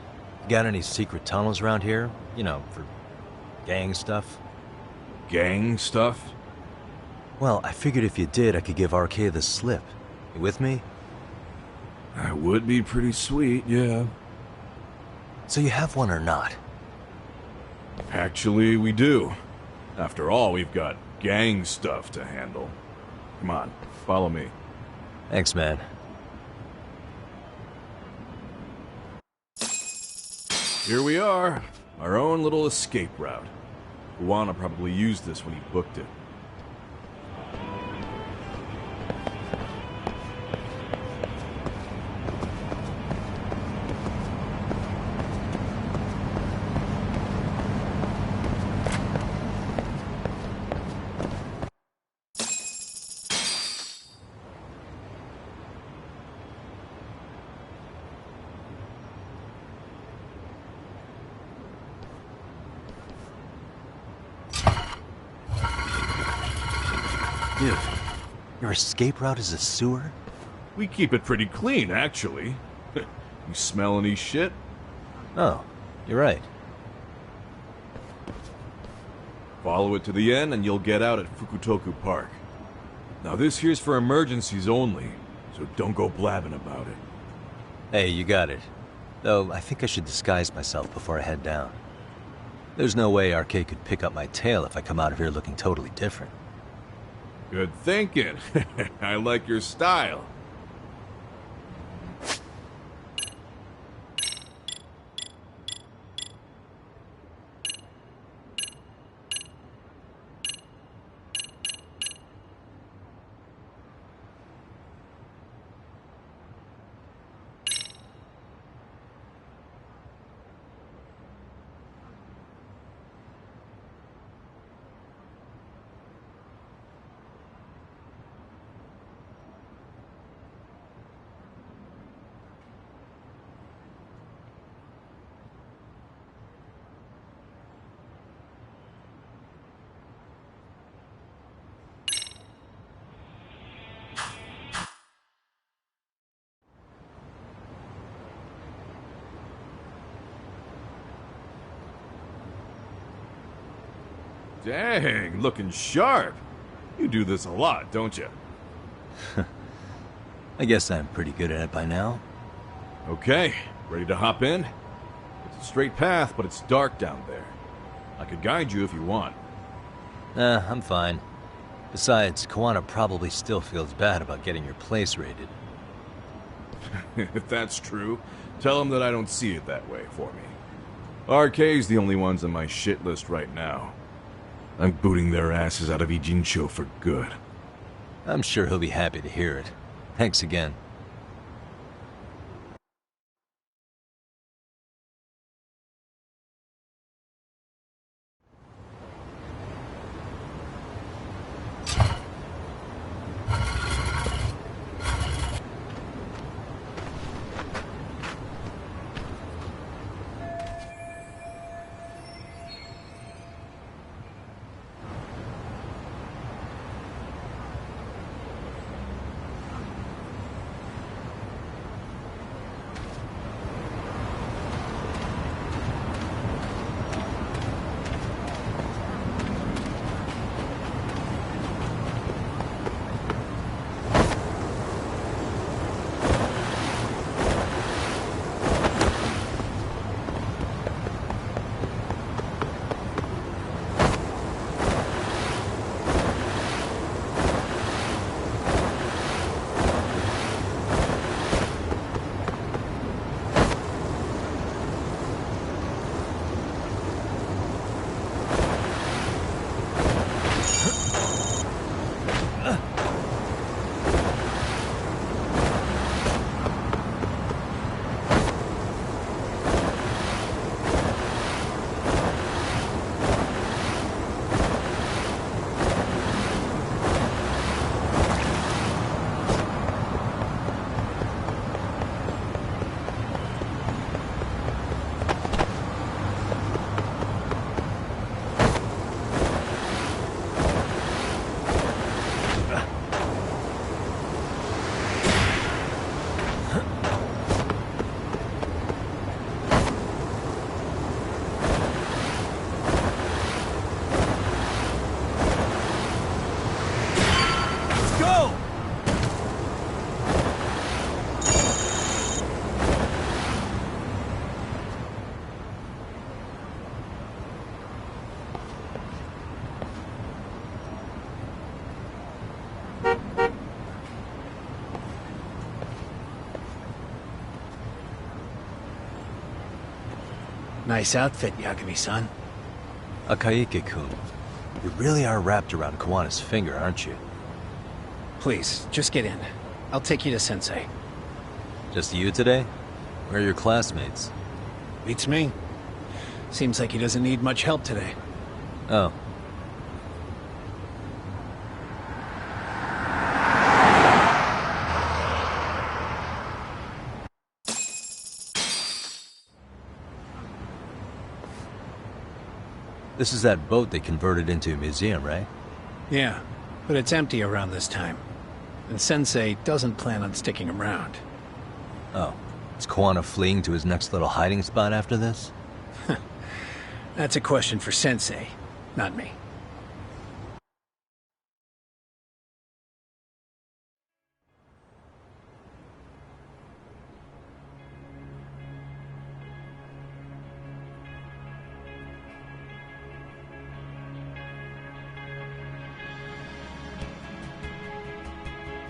Got any secret tunnels around here? You know, for gang stuff? Gang stuff? Well, I figured if you did, I could give RK the slip. You with me? That would be pretty sweet, yeah. So you have one or not? Actually, we do. After all, we've got gang stuff to handle. Come on, follow me. Thanks, man. Here we are. Our own little escape route. Kuwana probably used this when he booked it. Dude, your escape route is a sewer? We keep it pretty clean, actually. You smell any shit? Oh, you're right. Follow it to the end and you'll get out at Fukutoku Park. Now this here's for emergencies only, so don't go blabbing about it. Hey, you got it. Though, I think I should disguise myself before I head down. There's no way RK could pick up my tail if I come out of here looking totally different. Good thinking. I like your style. Dang, looking sharp. You do this a lot, don't you? I guess I'm pretty good at it by now. Okay, ready to hop in? It's a straight path, but it's dark down there. I could guide you if you want. I'm fine. Besides, Koana probably still feels bad about getting your place raided. If that's true, tell him that I don't see it that way for me. RK's the only ones on my shit list right now. I'm booting their asses out of Ijincho for good. I'm sure he'll be happy to hear it. Thanks again. Nice outfit, Yagami-san. Akaike-kun, you really are wrapped around Kawana's finger, aren't you? Please, just get in. I'll take you to Sensei. Just you today? Where are your classmates? Beats me. Seems like he doesn't need much help today. Oh. This is that boat they converted into a museum, right? Yeah, but it's empty around this time. And Sensei doesn't plan on sticking around. Oh. Is Koana fleeing to his next little hiding spot after this? That's a question for Sensei, not me.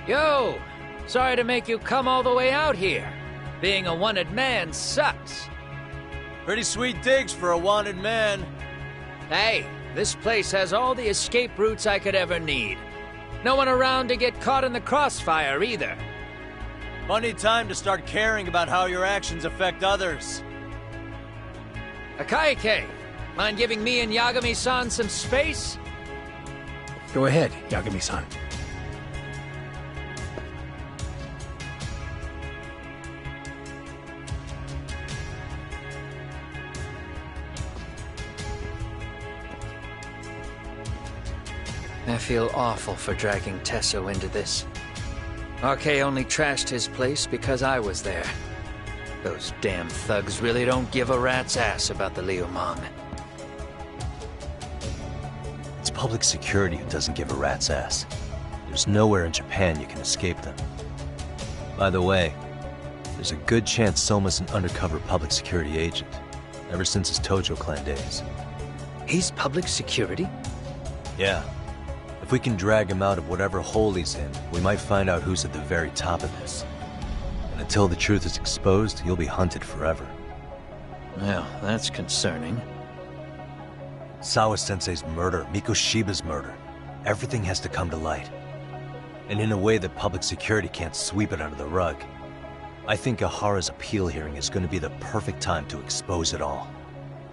Yo! Sorry to make you come all the way out here. Being a wanted man sucks. Pretty sweet digs for a wanted man. Hey, this place has all the escape routes I could ever need. No one around to get caught in the crossfire either. Funny time to start caring about how your actions affect others. Akaike, mind giving me and Yagami-san some space? Go ahead, Yagami-san. I feel awful for dragging Tesso into this. RK only trashed his place because I was there. Those damn thugs really don't give a rat's ass about the Liumang. public security who doesn't give a rat's ass. There's nowhere in Japan you can escape them. By the way, there's a good chance Soma's an undercover public security agent, ever since his Tojo clan days. He's public security? Yeah. If we can drag him out of whatever hole he's in, we might find out who's at the very top of this. And until the truth is exposed, he'll be hunted forever. Well, that's concerning. Sawa-sensei's murder, Mikoshiba's murder. Everything has to come to light. And in a way that public security can't sweep it under the rug. I think Ahara's appeal hearing is going to be the perfect time to expose it all.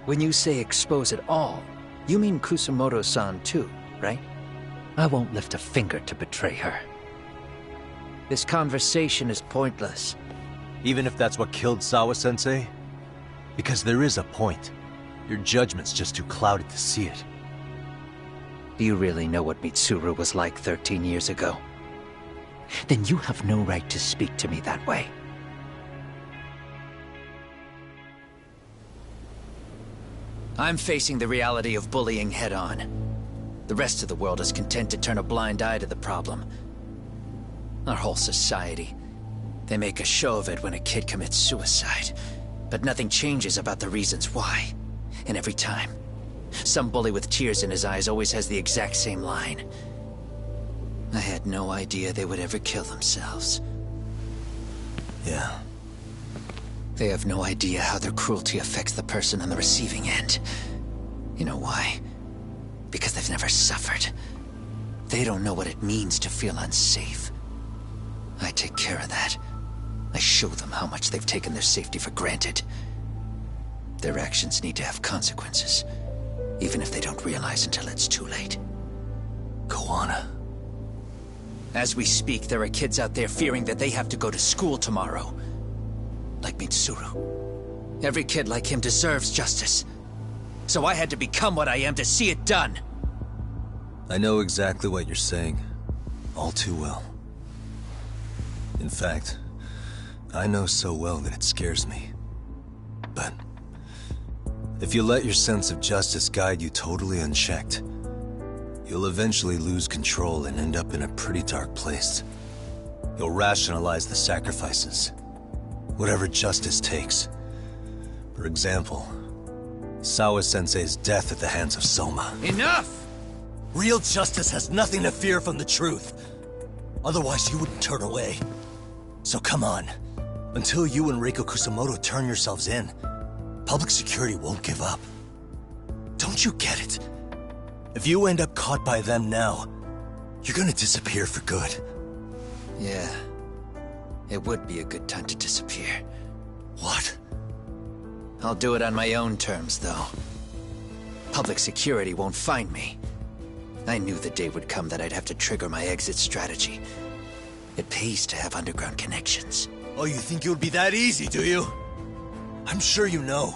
When you say expose it all, you mean Kusumoto-san too, right? I won't lift a finger to betray her. This conversation is pointless. Even if that's what killed Sawa-sensei? Because there is a point. Your judgment's just too clouded to see it. Do you really know what Mitsuru was like 13 years ago? Then you have no right to speak to me that way. I'm facing the reality of bullying head-on. The rest of the world is content to turn a blind eye to the problem. Our whole society. They make a show of it when a kid commits suicide. But nothing changes about the reasons why. And every time, some bully with tears in his eyes always has the exact same line. I had no idea they would ever kill themselves. Yeah. They have no idea how their cruelty affects the person on the receiving end. You know why? Because they've never suffered. They don't know what it means to feel unsafe. I take care of that. I show them how much they've taken their safety for granted. Their actions need to have consequences, even if they don't realize until it's too late. Koana. As we speak, there are kids out there fearing that they have to go to school tomorrow. Like Mitsuru. Every kid like him deserves justice. So I had to become what I am to see it done. I know exactly what you're saying. All too well. In fact, I know so well that it scares me. But if you let your sense of justice guide you totally unchecked, you'll eventually lose control and end up in a pretty dark place. You'll rationalize the sacrifices. Whatever justice takes. For example, Sawa-sensei's death at the hands of Soma. Enough! Real justice has nothing to fear from the truth. Otherwise, you wouldn't turn away. So come on. Until you and Reiko Kusumoto turn yourselves in, public security won't give up. Don't you get it? If you end up caught by them now, you're gonna disappear for good. Yeah. It would be a good time to disappear. What? I'll do it on my own terms, though. Public security won't find me. I knew the day would come that I'd have to trigger my exit strategy. It pays to have underground connections. Oh, you think it would be that easy, do you? I'm sure you know.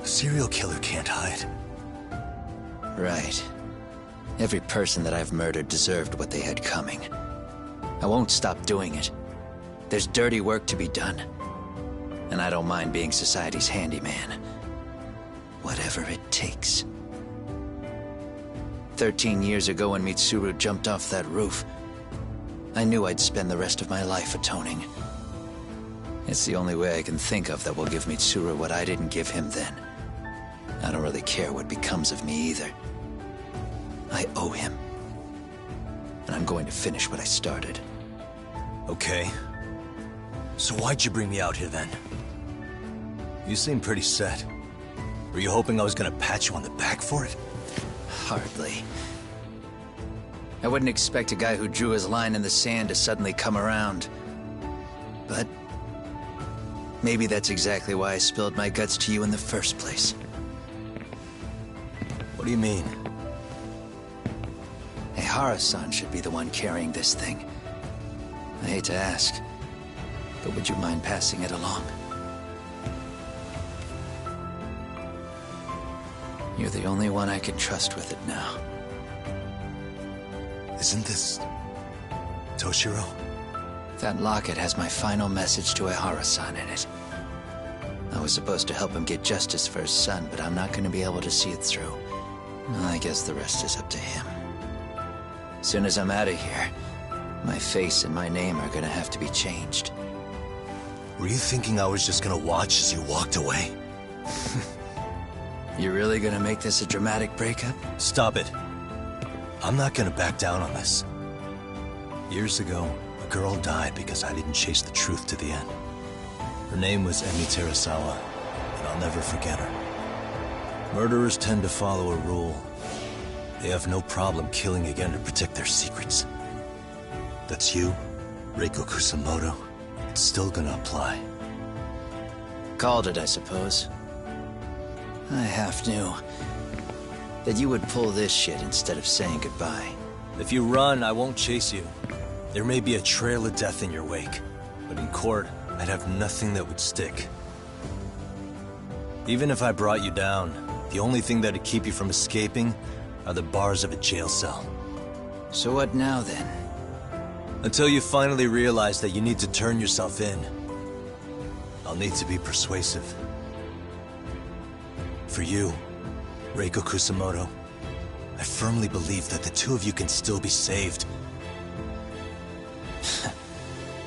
A serial killer can't hide. Right. Every person that I've murdered deserved what they had coming. I won't stop doing it. There's dirty work to be done. And I don't mind being society's handyman. Whatever it takes. 13 years ago when Mitsuru jumped off that roof, I knew I'd spend the rest of my life atoning. It's the only way I can think of that will give Mitsuru what I didn't give him then. I don't really care what becomes of me either. I owe him. And I'm going to finish what I started. Okay. So why'd you bring me out here then? You seem pretty set. Were you hoping I was gonna pat you on the back for it? Hardly. I wouldn't expect a guy who drew his line in the sand to suddenly come around. But maybe that's exactly why I spilled my guts to you in the first place. What do you mean? Ehara-san should be the one carrying this thing. I hate to ask, but would you mind passing it along? You're the only one I can trust with it now. Isn't this Toshiro? That locket has my final message to Ehara-san in it. I was supposed to help him get justice for his son, but I'm not going to be able to see it through. I guess the rest is up to him. As soon as I'm out of here, my face and my name are gonna have to be changed. Were you thinking I was just gonna watch as you walked away? You really gonna make this a dramatic breakup? Stop it. I'm not gonna back down on this. Years ago, a girl died because I didn't chase the truth to the end. Her name was Emi Terasawa, and I'll never forget her. Murderers tend to follow a rule. They have no problem killing again to protect their secrets. That's you, Reiko Kusamoto. It's still gonna apply. Called it, I suppose. I half knew that you would pull this shit instead of saying goodbye. If you run, I won't chase you. There may be a trail of death in your wake, but in court, I'd have nothing that would stick. Even if I brought you down, the only thing that'd keep you from escaping are the bars of a jail cell. So what now, then? Until you finally realize that you need to turn yourself in, I'll need to be persuasive. For you, Reiko Kusamoto, I firmly believe that the two of you can still be saved.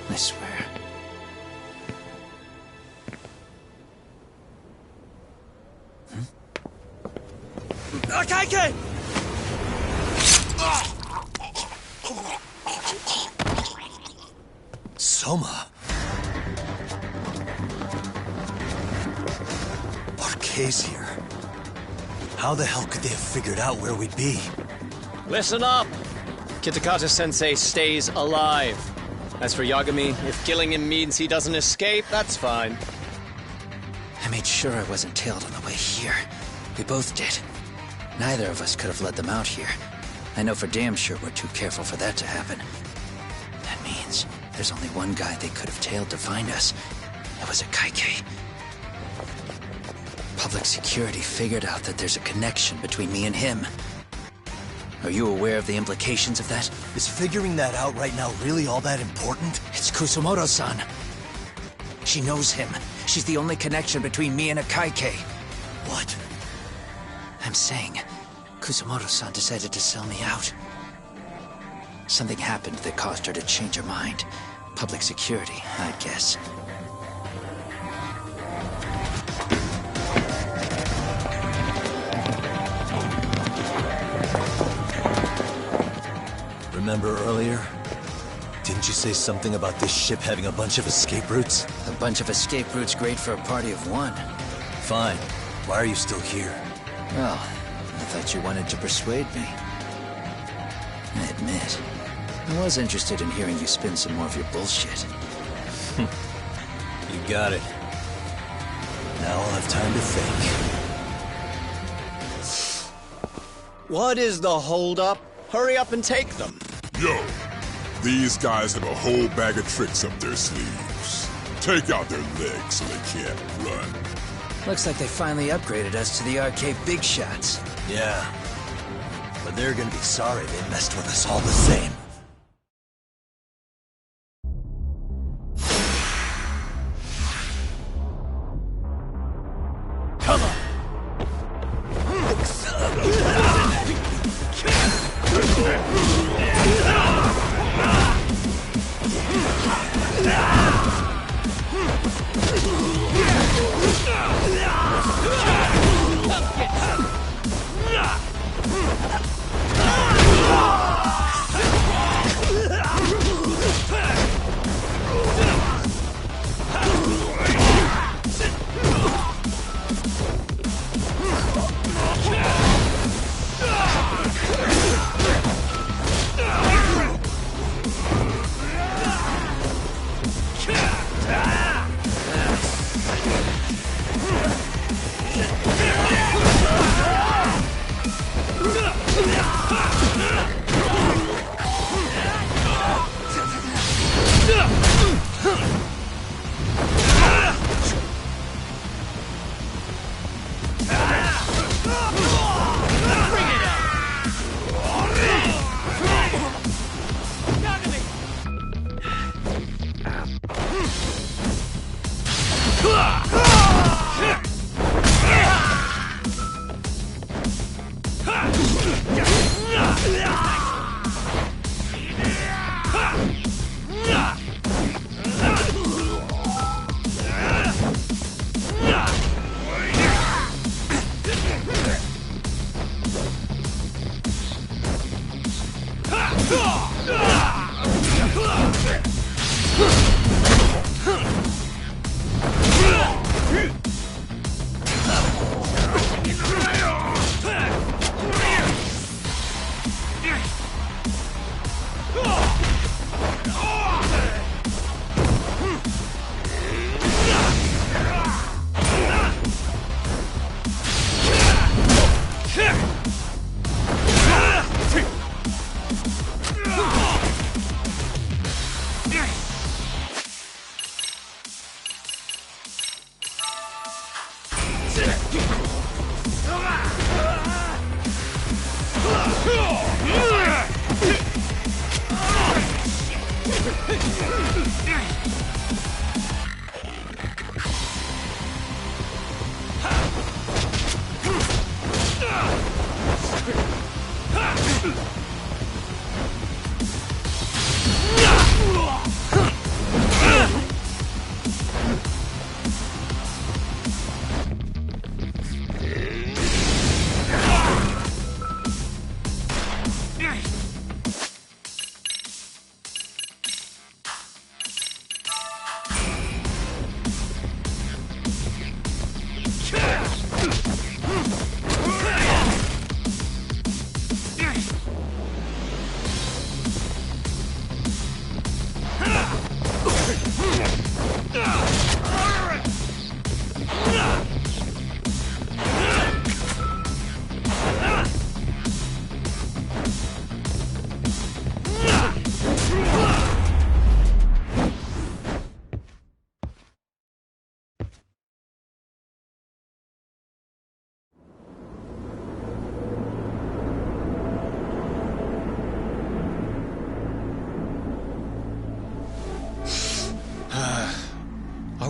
I swear. Akaike! Soma! RK's here. How the hell could they have figured out where we'd be? Listen up! Kitakata-sensei stays alive. As for Yagami, if killing him means he doesn't escape, that's fine. I made sure I wasn't tailed on the way here. We both did. Neither of us could have led them out here. I know for damn sure we're too careful for that to happen. That means there's only one guy they could have tailed to find us. It was a Kaike. Public security figured out that there's a connection between me and him. Are you aware of the implications of that? Is figuring that out right now really all that important? It's Kusamoto-san. She knows him. She's the only connection between me and a Kaike. What? I'm saying, Kusamoto-san decided to sell me out. Something happened that caused her to change her mind. Public security, I guess. Remember earlier? Didn't you say something about this ship having a bunch of escape routes? A bunch of escape routes great for a party of one. Fine. Why are you still here? Well, I thought you wanted to persuade me. I admit, I was interested in hearing you spin some more of your bullshit. You got it. Now I'll have time to think. What is the holdup? Hurry up and take them. Yo, these guys have a whole bag of tricks up their sleeves. Take out their legs so they can't run. Looks like they finally upgraded us to the arcade big shots. Yeah. But they're gonna be sorry they messed with us all the same. Come on!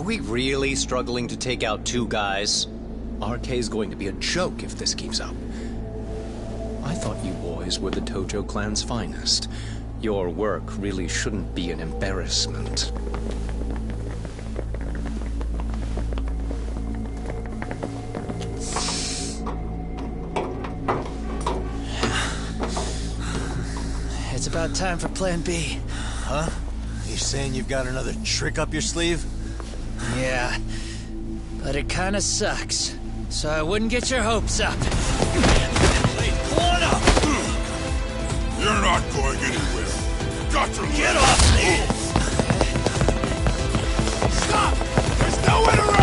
we really struggling to take out 2 guys? RK's going to be a joke if this keeps up. I thought you boys were the Tojo clan's finest. Your work really shouldn't be an embarrassment. It's about time for Plan B. Huh? You saying you've got another trick up your sleeve? Yeah, but it kinda sucks. So I wouldn't get your hopes up. You're not going anywhere. Got to Get off me! Stop! There's nowhere to run!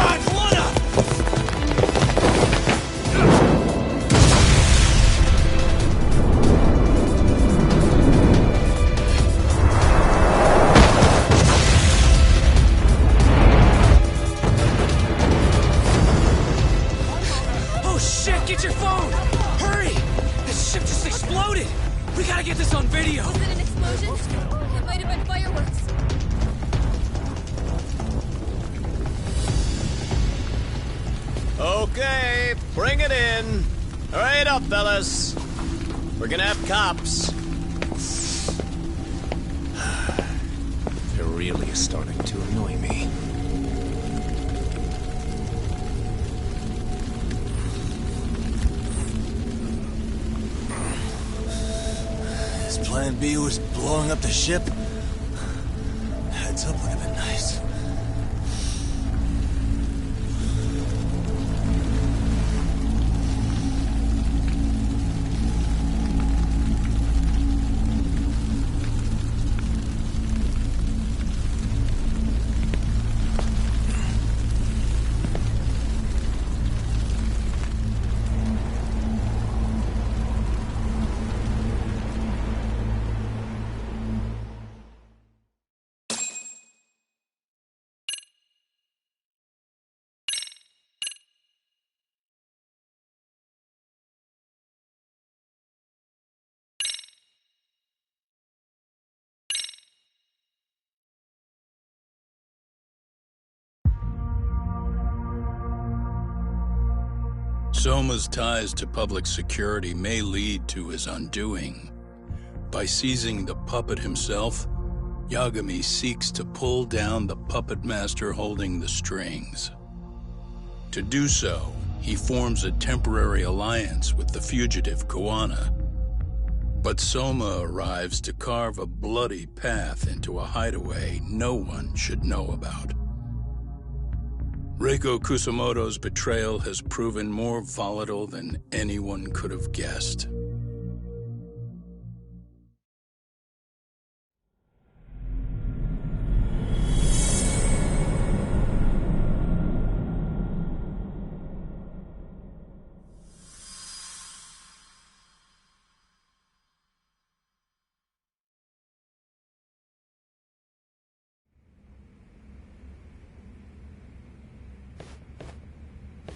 Oh shit, get your phone! Hurry! This ship just exploded! We gotta get this on video! Was it an explosion? It might have been fireworks. Okay, bring it in. Hurry it up, fellas. We're gonna have cops. They're really starting to annoy me. His plan B was blowing up the ship. Heads up would have been nice. Soma's ties to public security may lead to his undoing. By seizing the puppet himself, Yagami seeks to pull down the puppet master holding the strings. To do so, he forms a temporary alliance with the fugitive Kuwana. But Soma arrives to carve a bloody path into a hideaway no one should know about. Reiko Kusamoto's betrayal has proven more volatile than anyone could have guessed.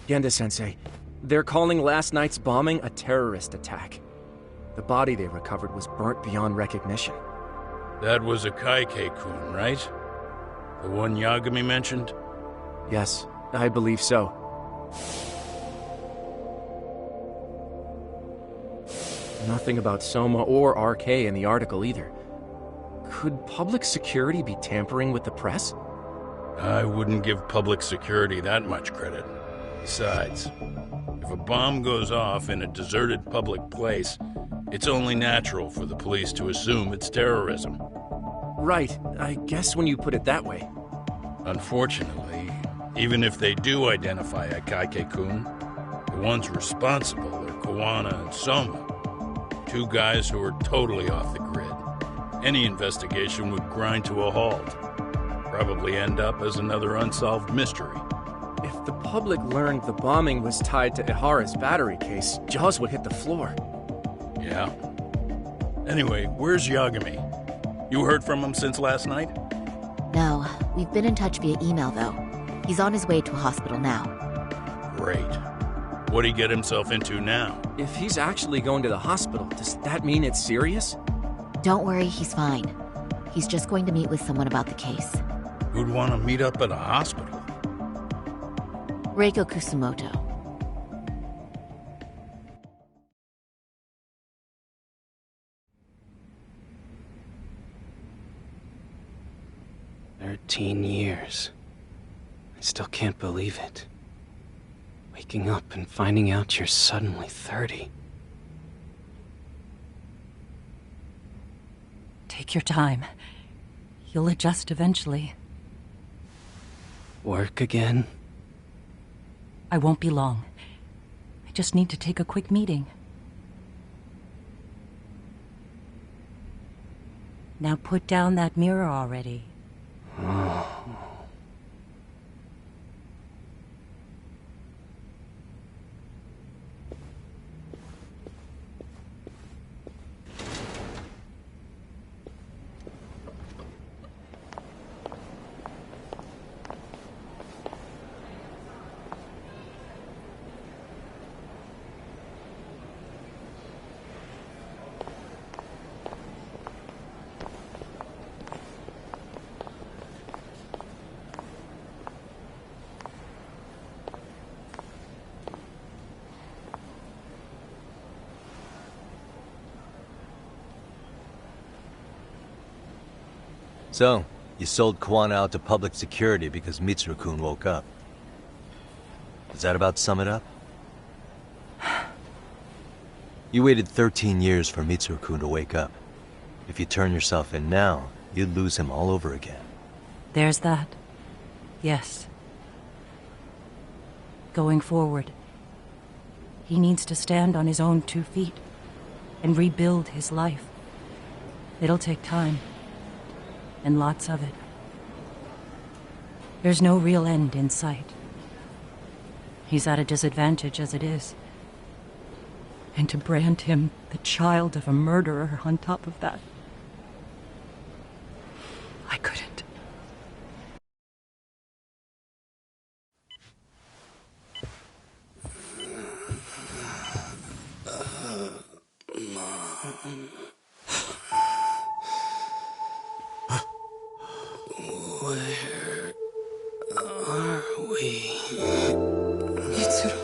Genda-sensei, they're calling last night's bombing a terrorist attack. The body they recovered was burnt beyond recognition. That was a Kaike-kun, right? The one Yagami mentioned? Yes, I believe so. Nothing about Soma or RK in the article either. Could public security be tampering with the press? I wouldn't give public security that much credit. Besides, if a bomb goes off in a deserted public place, it's only natural for the police to assume it's terrorism. Right, I guess when you put it that way. Unfortunately, even if they do identify a Kaike-kun, the ones responsible are Kuwana and Soma, two guys who are totally off the grid. Any investigation would grind to a halt. Probably end up as another unsolved mystery. If the public learned the bombing was tied to Ihara's battery case, jaws would hit the floor. Yeah. Anyway, where's Yagami? You heard from him since last night? No, we've been in touch via email though. He's on his way to a hospital now. Great. What'd he get himself into now? If he's actually going to the hospital, does that mean it's serious? Don't worry, he's fine. He's just going to meet with someone about the case. Who'd want to meet up at a hospital? Reiko Kusumoto. 13 years. I still can't believe it. Waking up and finding out you're suddenly 30. Take your time. You'll adjust eventually. Work again? I won't be long. I just need to take a quick meeting. Now put down that mirror already. Oh. So, you sold Kawana out to public security because Mitsuru-kun woke up. Does that about sum it up? You waited 13 years for Mitsuru-kun to wake up. If you turn yourself in now, you'd lose him all over again. There's that. Yes. Going forward, he needs to stand on his own 2 feet and rebuild his life. It'll take time. And lots of it. There's no real end in sight. He's at a disadvantage as it is. And to brand him the child of a murderer on top of that, I couldn't. Mom. Where are we? Mitsuru.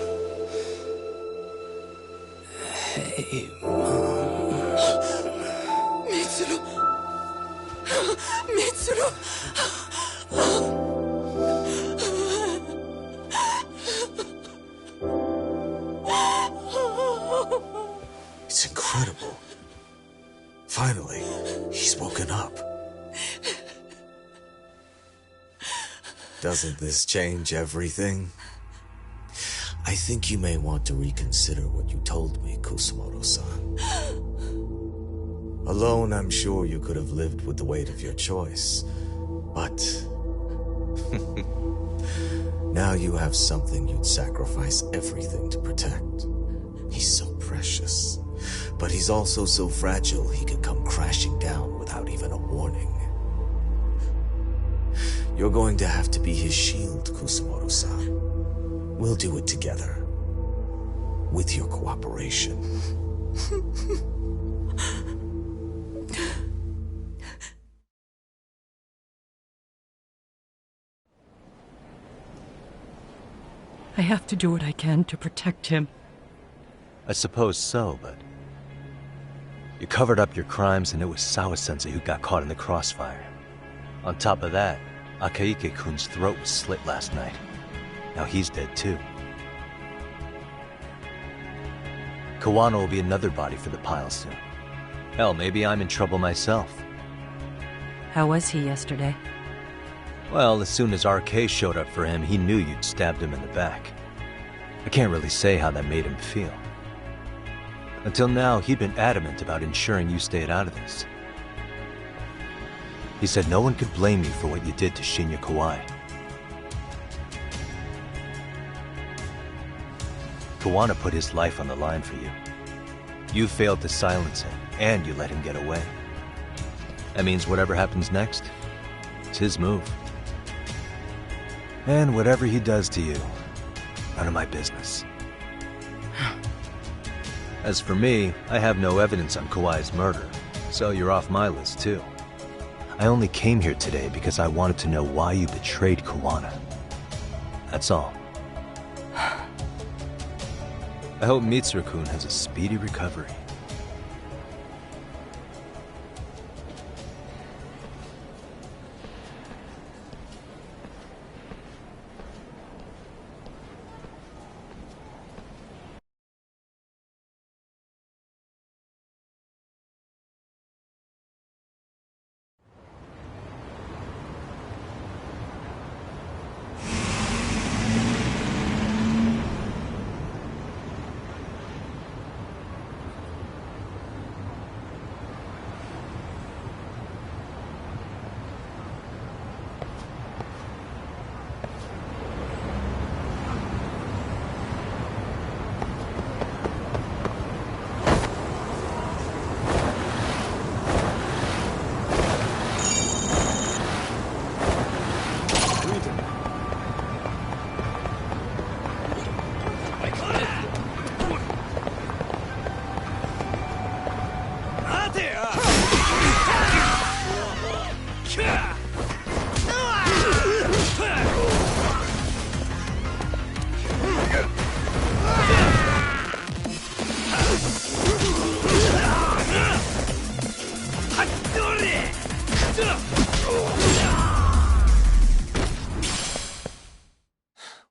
Hey, Mom. Mitsuru. Mitsuru. It's incredible. Finally, he's woken up. Doesn't this change everything? I think you may want to reconsider what you told me, Kusumoto-san. Alone, I'm sure you could have lived with the weight of your choice. But... now you have something you'd sacrifice everything to protect. He's so precious. But he's also so fragile he could come crashing down without even a warning. You're going to have to be his shield, Kusumoto-san. We'll do it together. With your cooperation. I have to do what I can to protect him. I suppose so, but... you covered up your crimes and it was Sawa-sensei who got caught in the crossfire. On top of that, Akaike-kun's throat was slit last night. Now he's dead too. Kawana will be another body for the pile soon. Hell, maybe I'm in trouble myself. How was he yesterday? Well, as soon as RK showed up for him, he knew you'd stabbed him in the back. I can't really say how that made him feel. Until now, he'd been adamant about ensuring you stayed out of this. He said no one could blame you for what you did to Shinya Kawai. Kawana put his life on the line for you. You failed to silence him, and you let him get away. That means whatever happens next, it's his move. And whatever he does to you, none of my business. As for me, I have no evidence on Kawai's murder, so you're off my list too. I only came here today because I wanted to know why you betrayed Kawana. That's all. I hope Mitsuru-kun has a speedy recovery.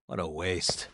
What a waste.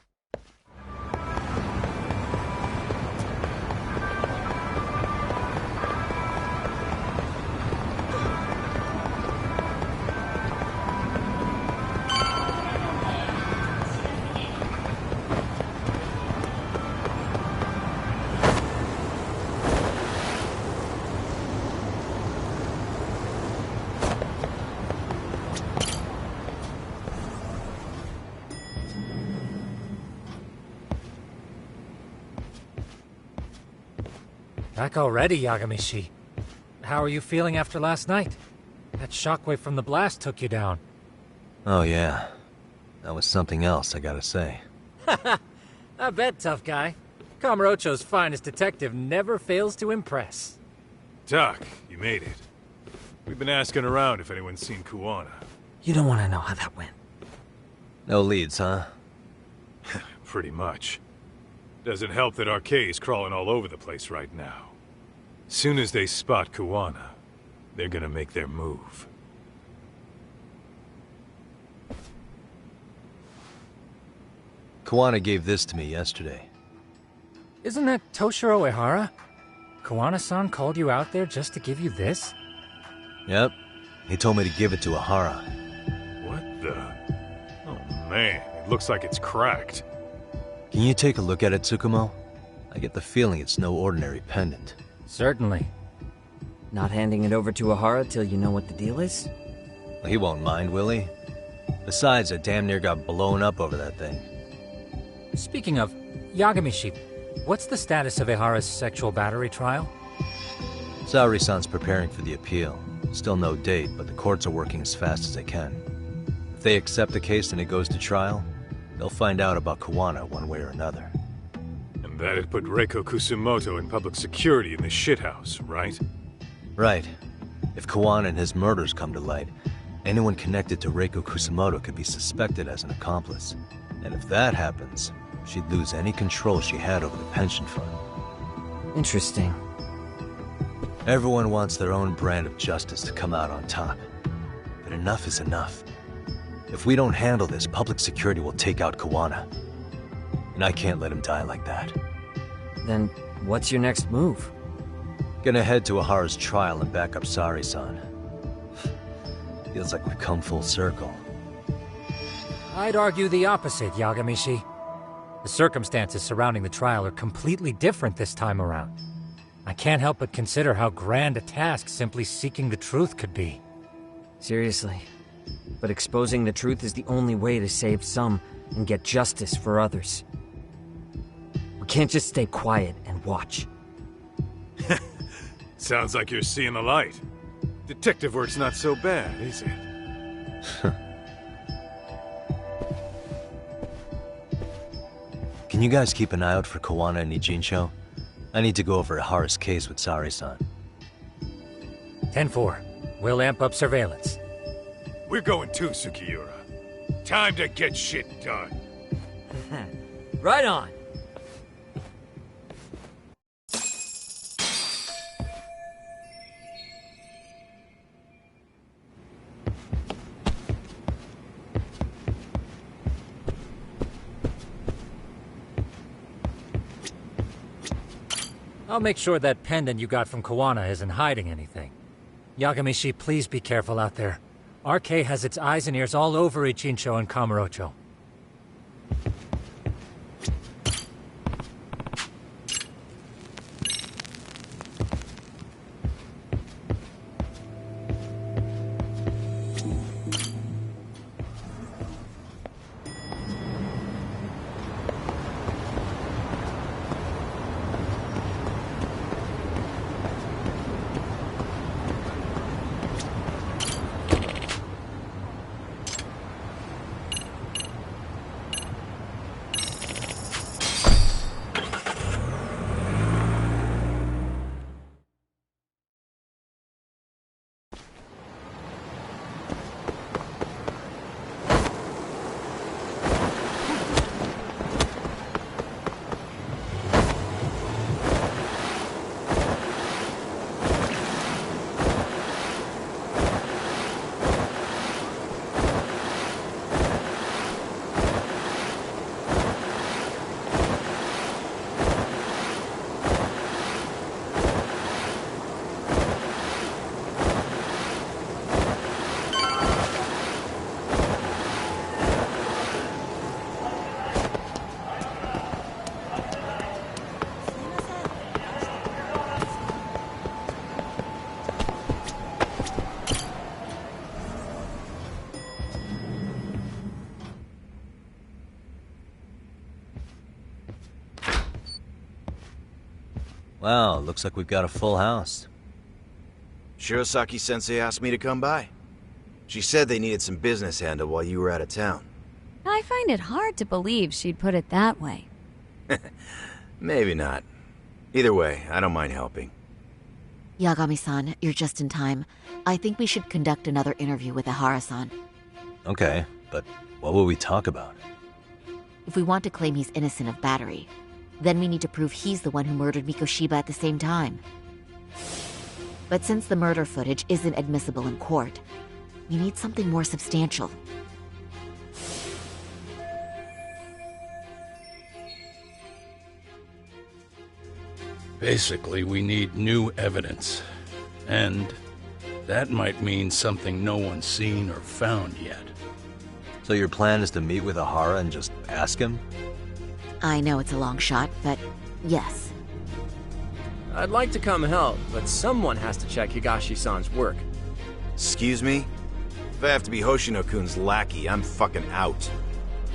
Back already, Yagamishi. How are you feeling after last night? That shockwave from the blast took you down. Oh yeah. That was something else, I gotta say. I bet, tough guy. Kamurocho's finest detective never fails to impress. Doc, you made it. We've been asking around if anyone's seen Kuwana. You don't want to know how that went. No leads, huh? Pretty much. Doesn't help that Arcade's crawling all over the place right now. Soon as they spot Kuwana, they're gonna make their move. Kuwana gave this to me yesterday. Isn't that Toshiro Ehara? Kuwana-san called you out there just to give you this? Yep. He told me to give it to Ehara. What the? Oh man, it looks like it's cracked. Can you take a look at it, Tsukumo? I get the feeling it's no ordinary pendant. Certainly. Not handing it over to Ehara till you know what the deal is? Well, he won't mind, will he? Besides, I damn near got blown up over that thing. Speaking of, Yagamishi, what's the status of Ehara's sexual battery trial? Saori-san's preparing for the appeal. Still no date, but the courts are working as fast as they can. If they accept the case and it goes to trial, they'll find out about Kuwana one way or another. And that'd put Reiko Kusumoto in public security in the shithouse, right? Right. If Kuwana and his murders come to light, anyone connected to Reiko Kusumoto could be suspected as an accomplice. And if that happens, she'd lose any control she had over the pension fund. Interesting. Everyone wants their own brand of justice to come out on top. But enough is enough. If we don't handle this, public security will take out Kuwana. And I can't let him die like that. Then what's your next move? Gonna head to Ehara's trial and back up Saori-san. Feels like we've come full circle. I'd argue the opposite, Yagamishi. The circumstances surrounding the trial are completely different this time around. I can't help but consider how grand a task simply seeking the truth could be. Seriously. But exposing the truth is the only way to save some and get justice for others. We can't just stay quiet and watch. Sounds like you're seeing the light. Detective work's not so bad, is it? Can you guys keep an eye out for Kuwana and Ijincho? I need to go over Ehara's case with Saori-san. 10-4. We'll amp up surveillance. We're going too, Sukiura. Time to get shit done. Right on. I'll make sure that pendant you got from Koana isn't hiding anything. Yagamishi, please be careful out there. RK has its eyes and ears all over Ichincho and Kamurocho. Wow, looks like we've got a full house. Shirosaki-sensei asked me to come by. She said they needed some business handled while you were out of town. I find it hard to believe she'd put it that way. Maybe not. Either way, I don't mind helping. Yagami-san, you're just in time. I think we should conduct another interview with Ihara-san. Okay, but what will we talk about? If we want to claim he's innocent of battery, then we need to prove he's the one who murdered Mikoshiba at the same time. But since the murder footage isn't admissible in court, we need something more substantial. Basically, we need new evidence. And that might mean something no one's seen or found yet. So your plan is to meet with Ihara and just ask him? I know it's a long shot, but yes. I'd like to come help, but someone has to check Higashi-san's work. Excuse me? If I have to be Hoshino-kun's lackey, I'm fucking out.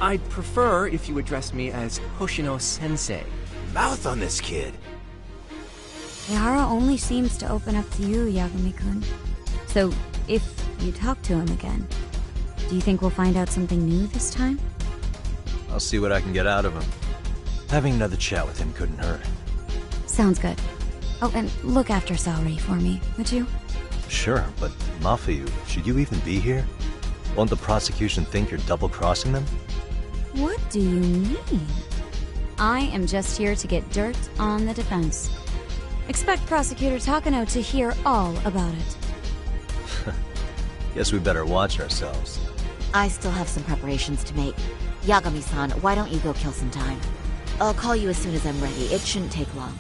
I'd prefer if you address me as Hoshino-sensei. Mouth on this kid. Ihara only seems to open up to you, Yagami-kun. So, if you talk to him again, do you think we'll find out something new this time? I'll see what I can get out of him. Having another chat with him couldn't hurt. Sounds good. Oh, and look after Saori for me, would you? Sure, but Mafuyu, should you even be here? Won't the prosecution think you're double-crossing them? What do you mean? I am just here to get dirt on the defense. Expect Prosecutor Takano to hear all about it. Guess we better watch ourselves. I still have some preparations to make. Yagami-san, why don't you go kill some time? I'll call you as soon as I'm ready. It shouldn't take long.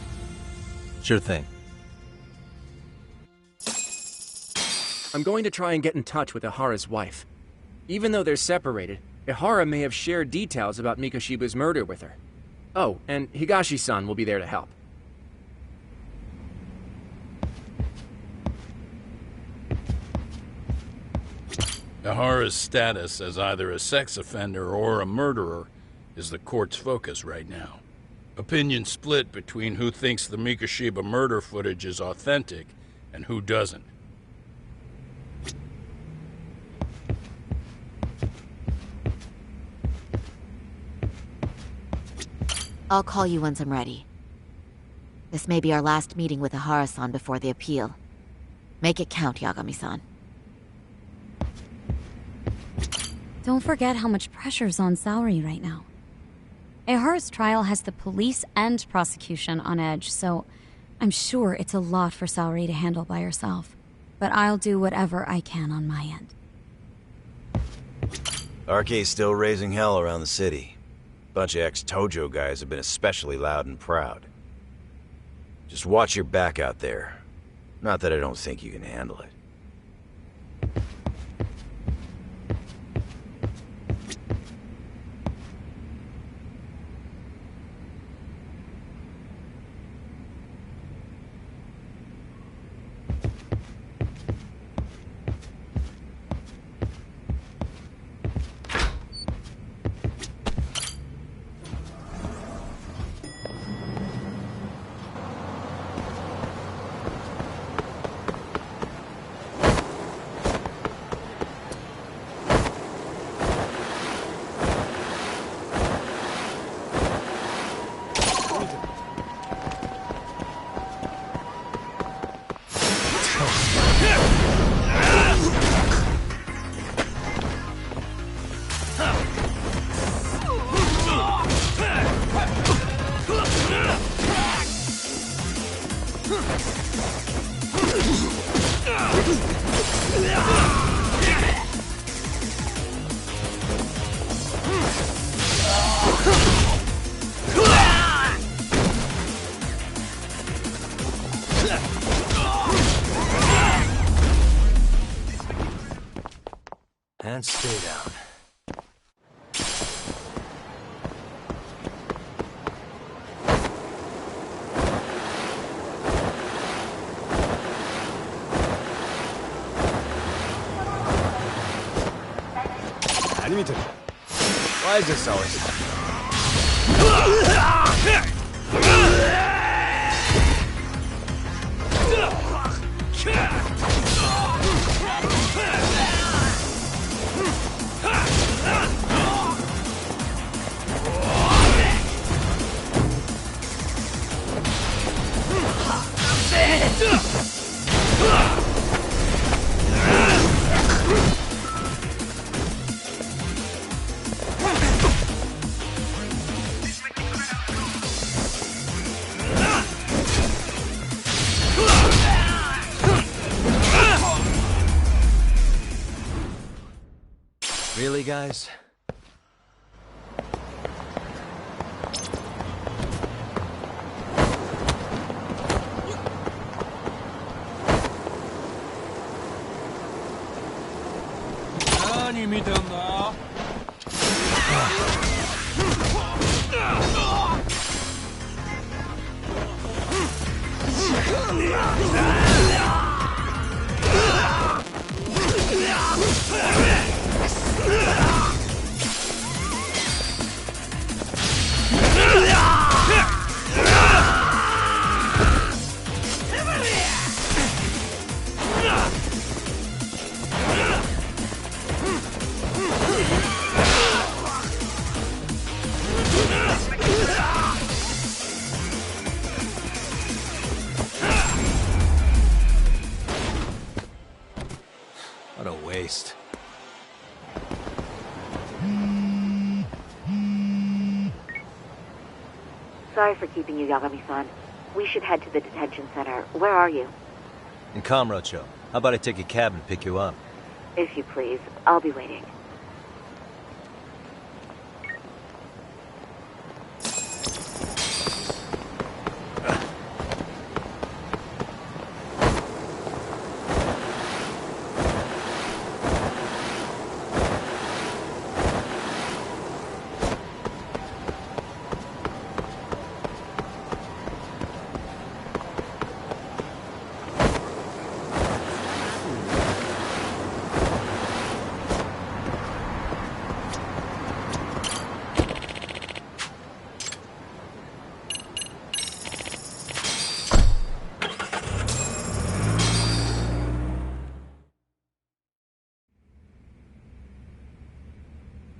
Sure thing. I'm going to try and get in touch with Ihara's wife. Even though they're separated, Ihara may have shared details about Mikoshiba's murder with her. Oh, and Higashi-san will be there to help. Ihara's status as either a sex offender or a murderer is the court's focus right now. Opinion split between who thinks the Mikoshiba murder footage is authentic and who doesn't. I'll call you once I'm ready. This may be our last meeting with Ihara-san before the appeal. Make it count, Yagami-san. Don't forget how much pressure's on Saori right now. Ihara's trial has the police and prosecution on edge, so I'm sure it's a lot for Saori to handle by herself. But I'll do whatever I can on my end. RK's still raising hell around the city. Bunch of ex-Tojo guys have been especially loud and proud. Just watch your back out there. Not that I don't think you can handle it. And stay down. Why is this always Really, guys? What a waste. Sorry for keeping you, Yagami-san. We should head to the detention center. Where are you? In Kamurocho. How about I take a cab and pick you up? If you please. I'll be waiting.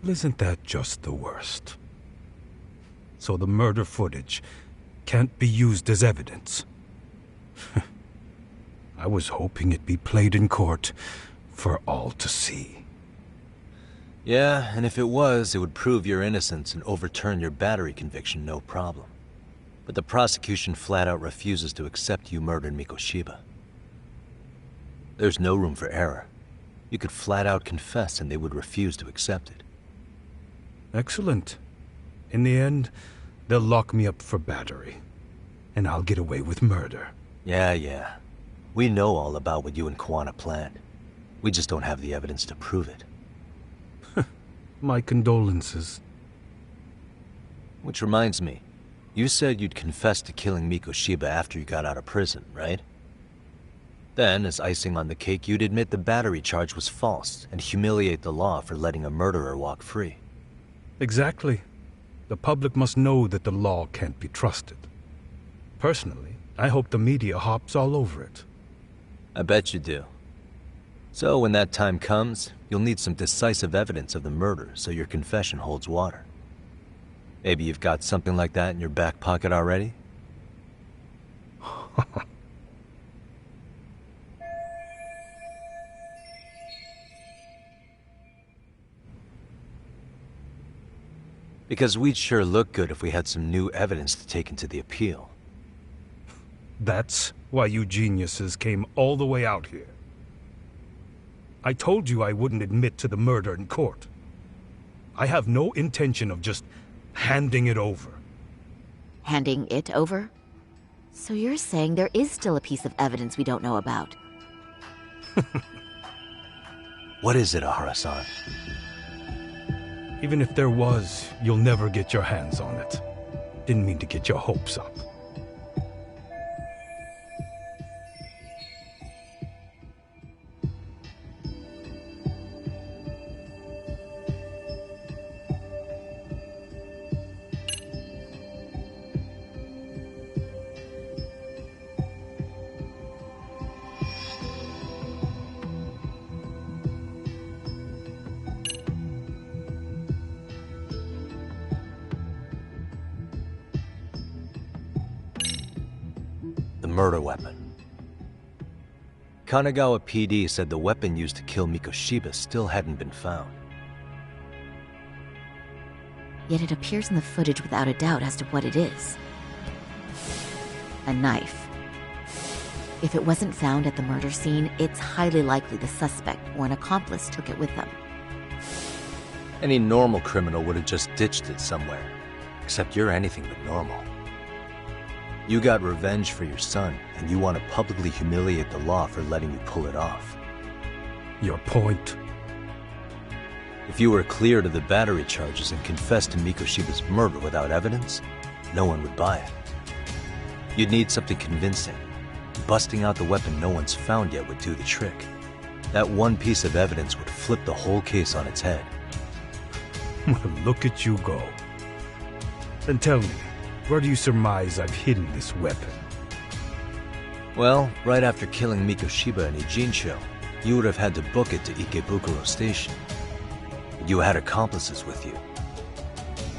Isn't that just the worst? So the murder footage can't be used as evidence. I was hoping it'd be played in court for all to see. Yeah, and if it was, it would prove your innocence and overturn your battery conviction, no problem. But the prosecution flat out refuses to accept you murdered Mikoshiba. There's no room for error. You could flat out confess and they would refuse to accept it. Excellent. In the end, they'll lock me up for battery. and I'll get away with murder. Yeah. We know all about what you and Kuwana planned. We just don't have the evidence to prove it. My condolences. Which reminds me, you said you'd confess to killing Mikoshiba after you got out of prison, right? Then, as icing on the cake, you'd admit the battery charge was false and humiliate the law for letting a murderer walk free. Exactly. The public must know that the law can't be trusted. Personally, I hope the media hops all over it. I bet you do. So when that time comes, you'll need some decisive evidence of the murder so your confession holds water. Maybe you've got something like that in your back pocket already? Because we'd sure look good if we had some new evidence to take into the appeal. That's why you geniuses came all the way out here. I told you I wouldn't admit to the murder in court. I have no intention of just handing it over. Handing it over? So you're saying there is still a piece of evidence we don't know about? What is it, Ahara-san? Even if there was, you'll never get your hands on it. Didn't mean to get your hopes up. Murder weapon. Kanagawa PD said the weapon used to kill Mikoshiba still hadn't been found. Yet it appears in the footage without a doubt as to what it is. A knife. If it wasn't found at the murder scene, it's highly likely the suspect or an accomplice took it with them. Any normal criminal would have just ditched it somewhere. Except you're anything but normal. You got revenge for your son, and you want to publicly humiliate the law for letting you pull it off. Your point? If you were cleared of the battery charges and confessed to Mikoshiba's murder without evidence, no one would buy it. You'd need something convincing. Busting out the weapon no one's found yet would do the trick. That one piece of evidence would flip the whole case on its head. Look at you go. Then tell me, where do you surmise I've hidden this weapon? Well, right after killing Mikoshiba in Ijincho, you would have had to book it to Ikebukuro Station. You had accomplices with you.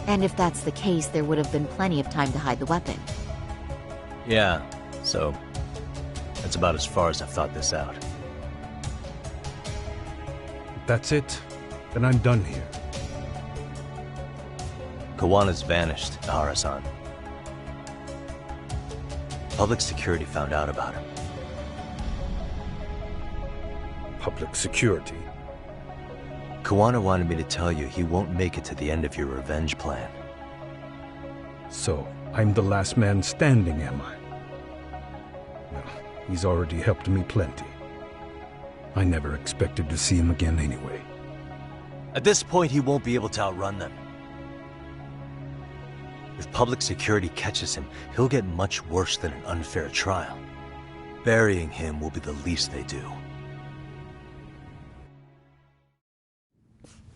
And if that's the case, there would have been plenty of time to hide the weapon. Yeah, so that's about as far as I've thought this out. If that's it, then I'm done here. Kawana's vanished, Ahara-san. Public security found out about him. Public security? Kuwana wanted me to tell you he won't make it to the end of your revenge plan. So, I'm the last man standing, am I? Well, he's already helped me plenty. I never expected to see him again anyway. At this point, he won't be able to outrun them. If public security catches him, he'll get much worse than an unfair trial. Burying him will be the least they do.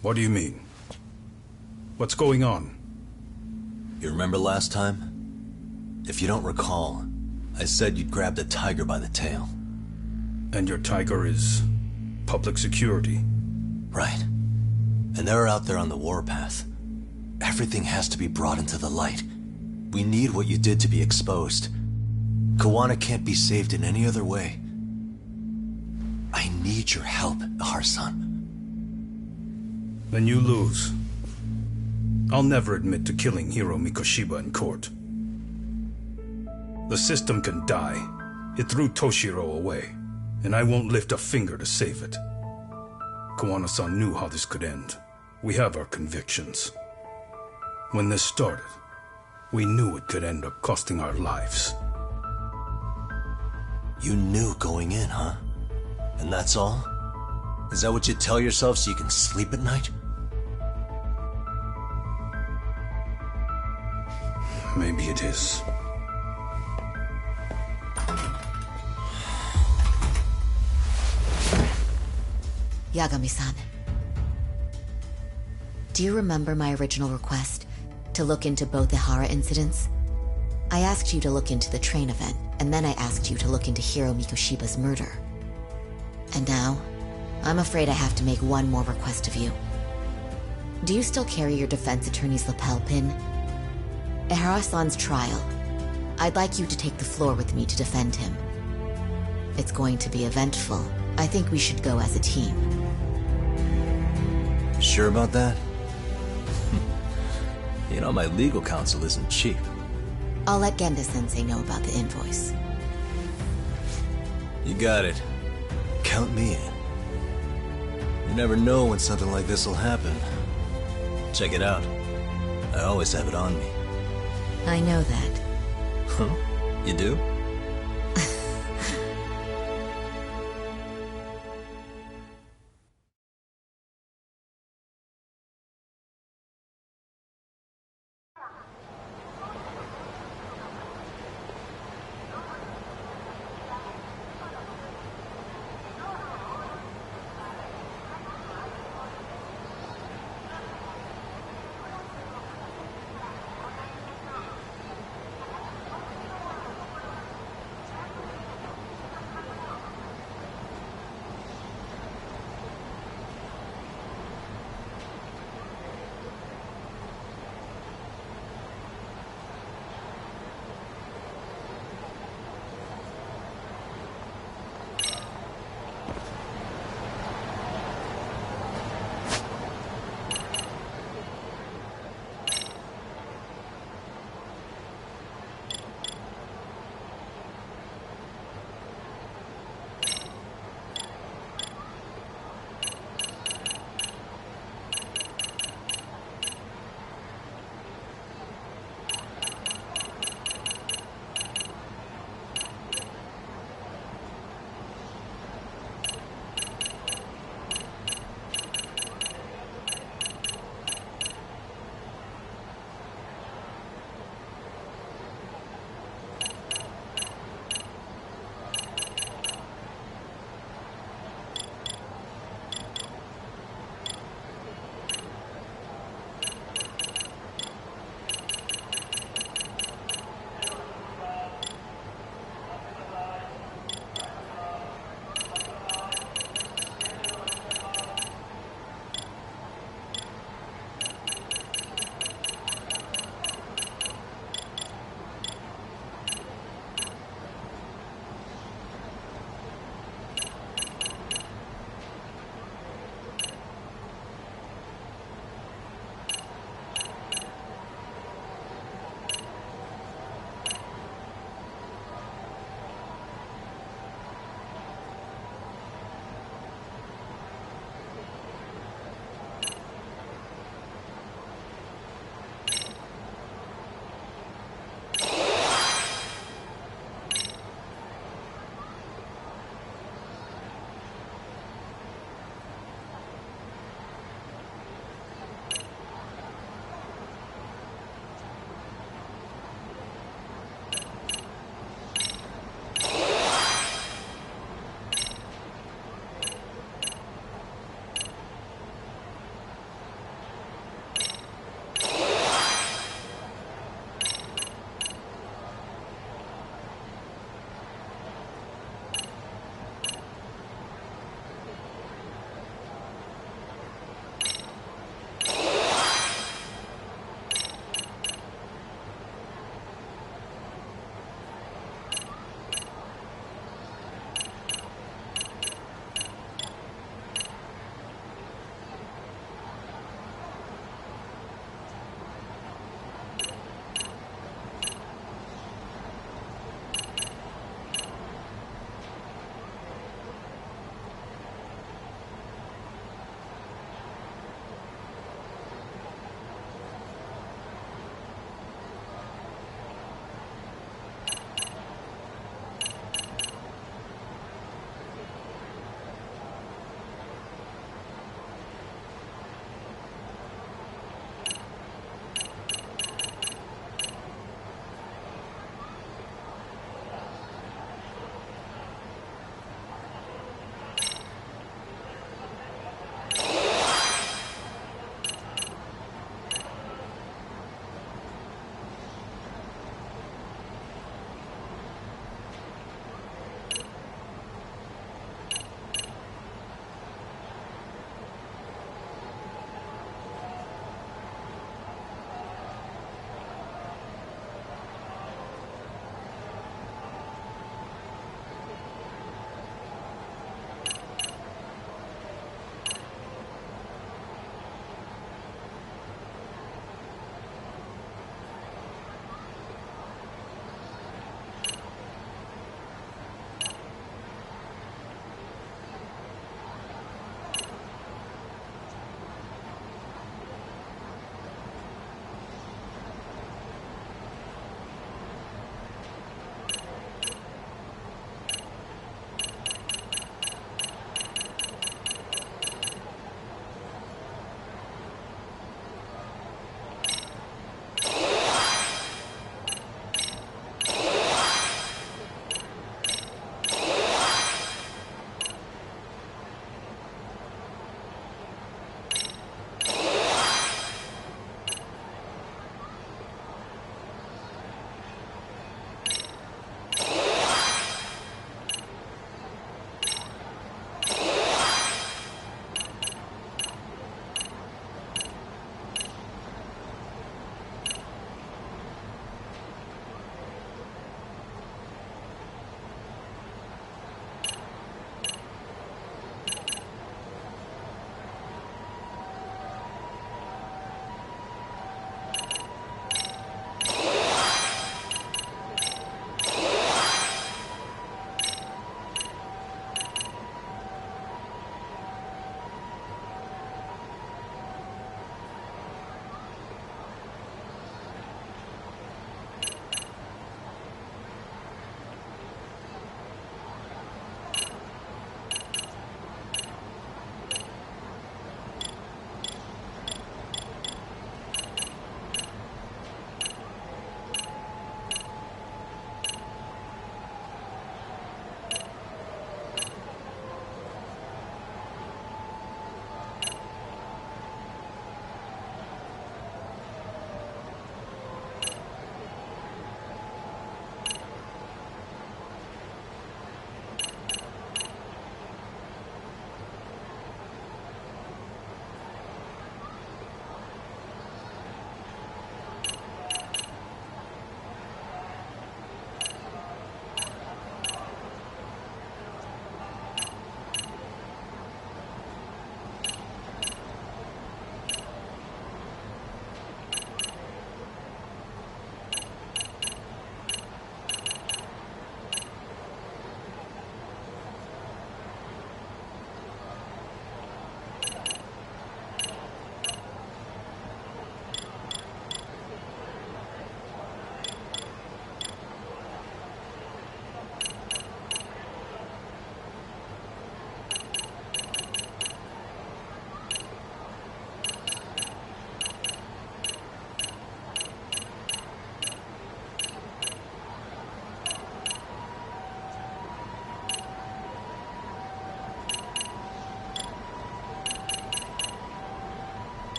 What do you mean? What's going on? You remember last time? If you don't recall, I said you'd grab the tiger by the tail. And your tiger is public security? Right. And they're out there on the warpath. Everything has to be brought into the light. We need what you did to be exposed. Kuwana can't be saved in any other way. I need your help, Ahara-san. Then you lose. I'll never admit to killing Hiro Mikoshiba in court. The system can die. It threw Toshiro away, and I won't lift a finger to save it. Kuwana-san knew how this could end. We have our convictions. When this started, We knew it could end up costing our lives. You knew going in, huh? And that's all? Is that what you tell yourself so you can sleep at night? Maybe it is. Yagami-san. Do you remember my original request to look into both the Hara incidents? I asked you to look into the train event, and then I asked you to look into Hiro Mikoshiba's murder. And now, I'm afraid I have to make one more request of you. Do you still carry your defense attorney's lapel pin? Ehara-san's trial. I'd like you to take the floor with me to defend him. It's going to be eventful. I think we should go as a team. Sure about that? You know, my legal counsel isn't cheap. I'll let Genda-sensei know about the invoice. You got it. Count me in. You never know when something like this will happen. Check it out. I always have it on me. I know that. Huh? You do?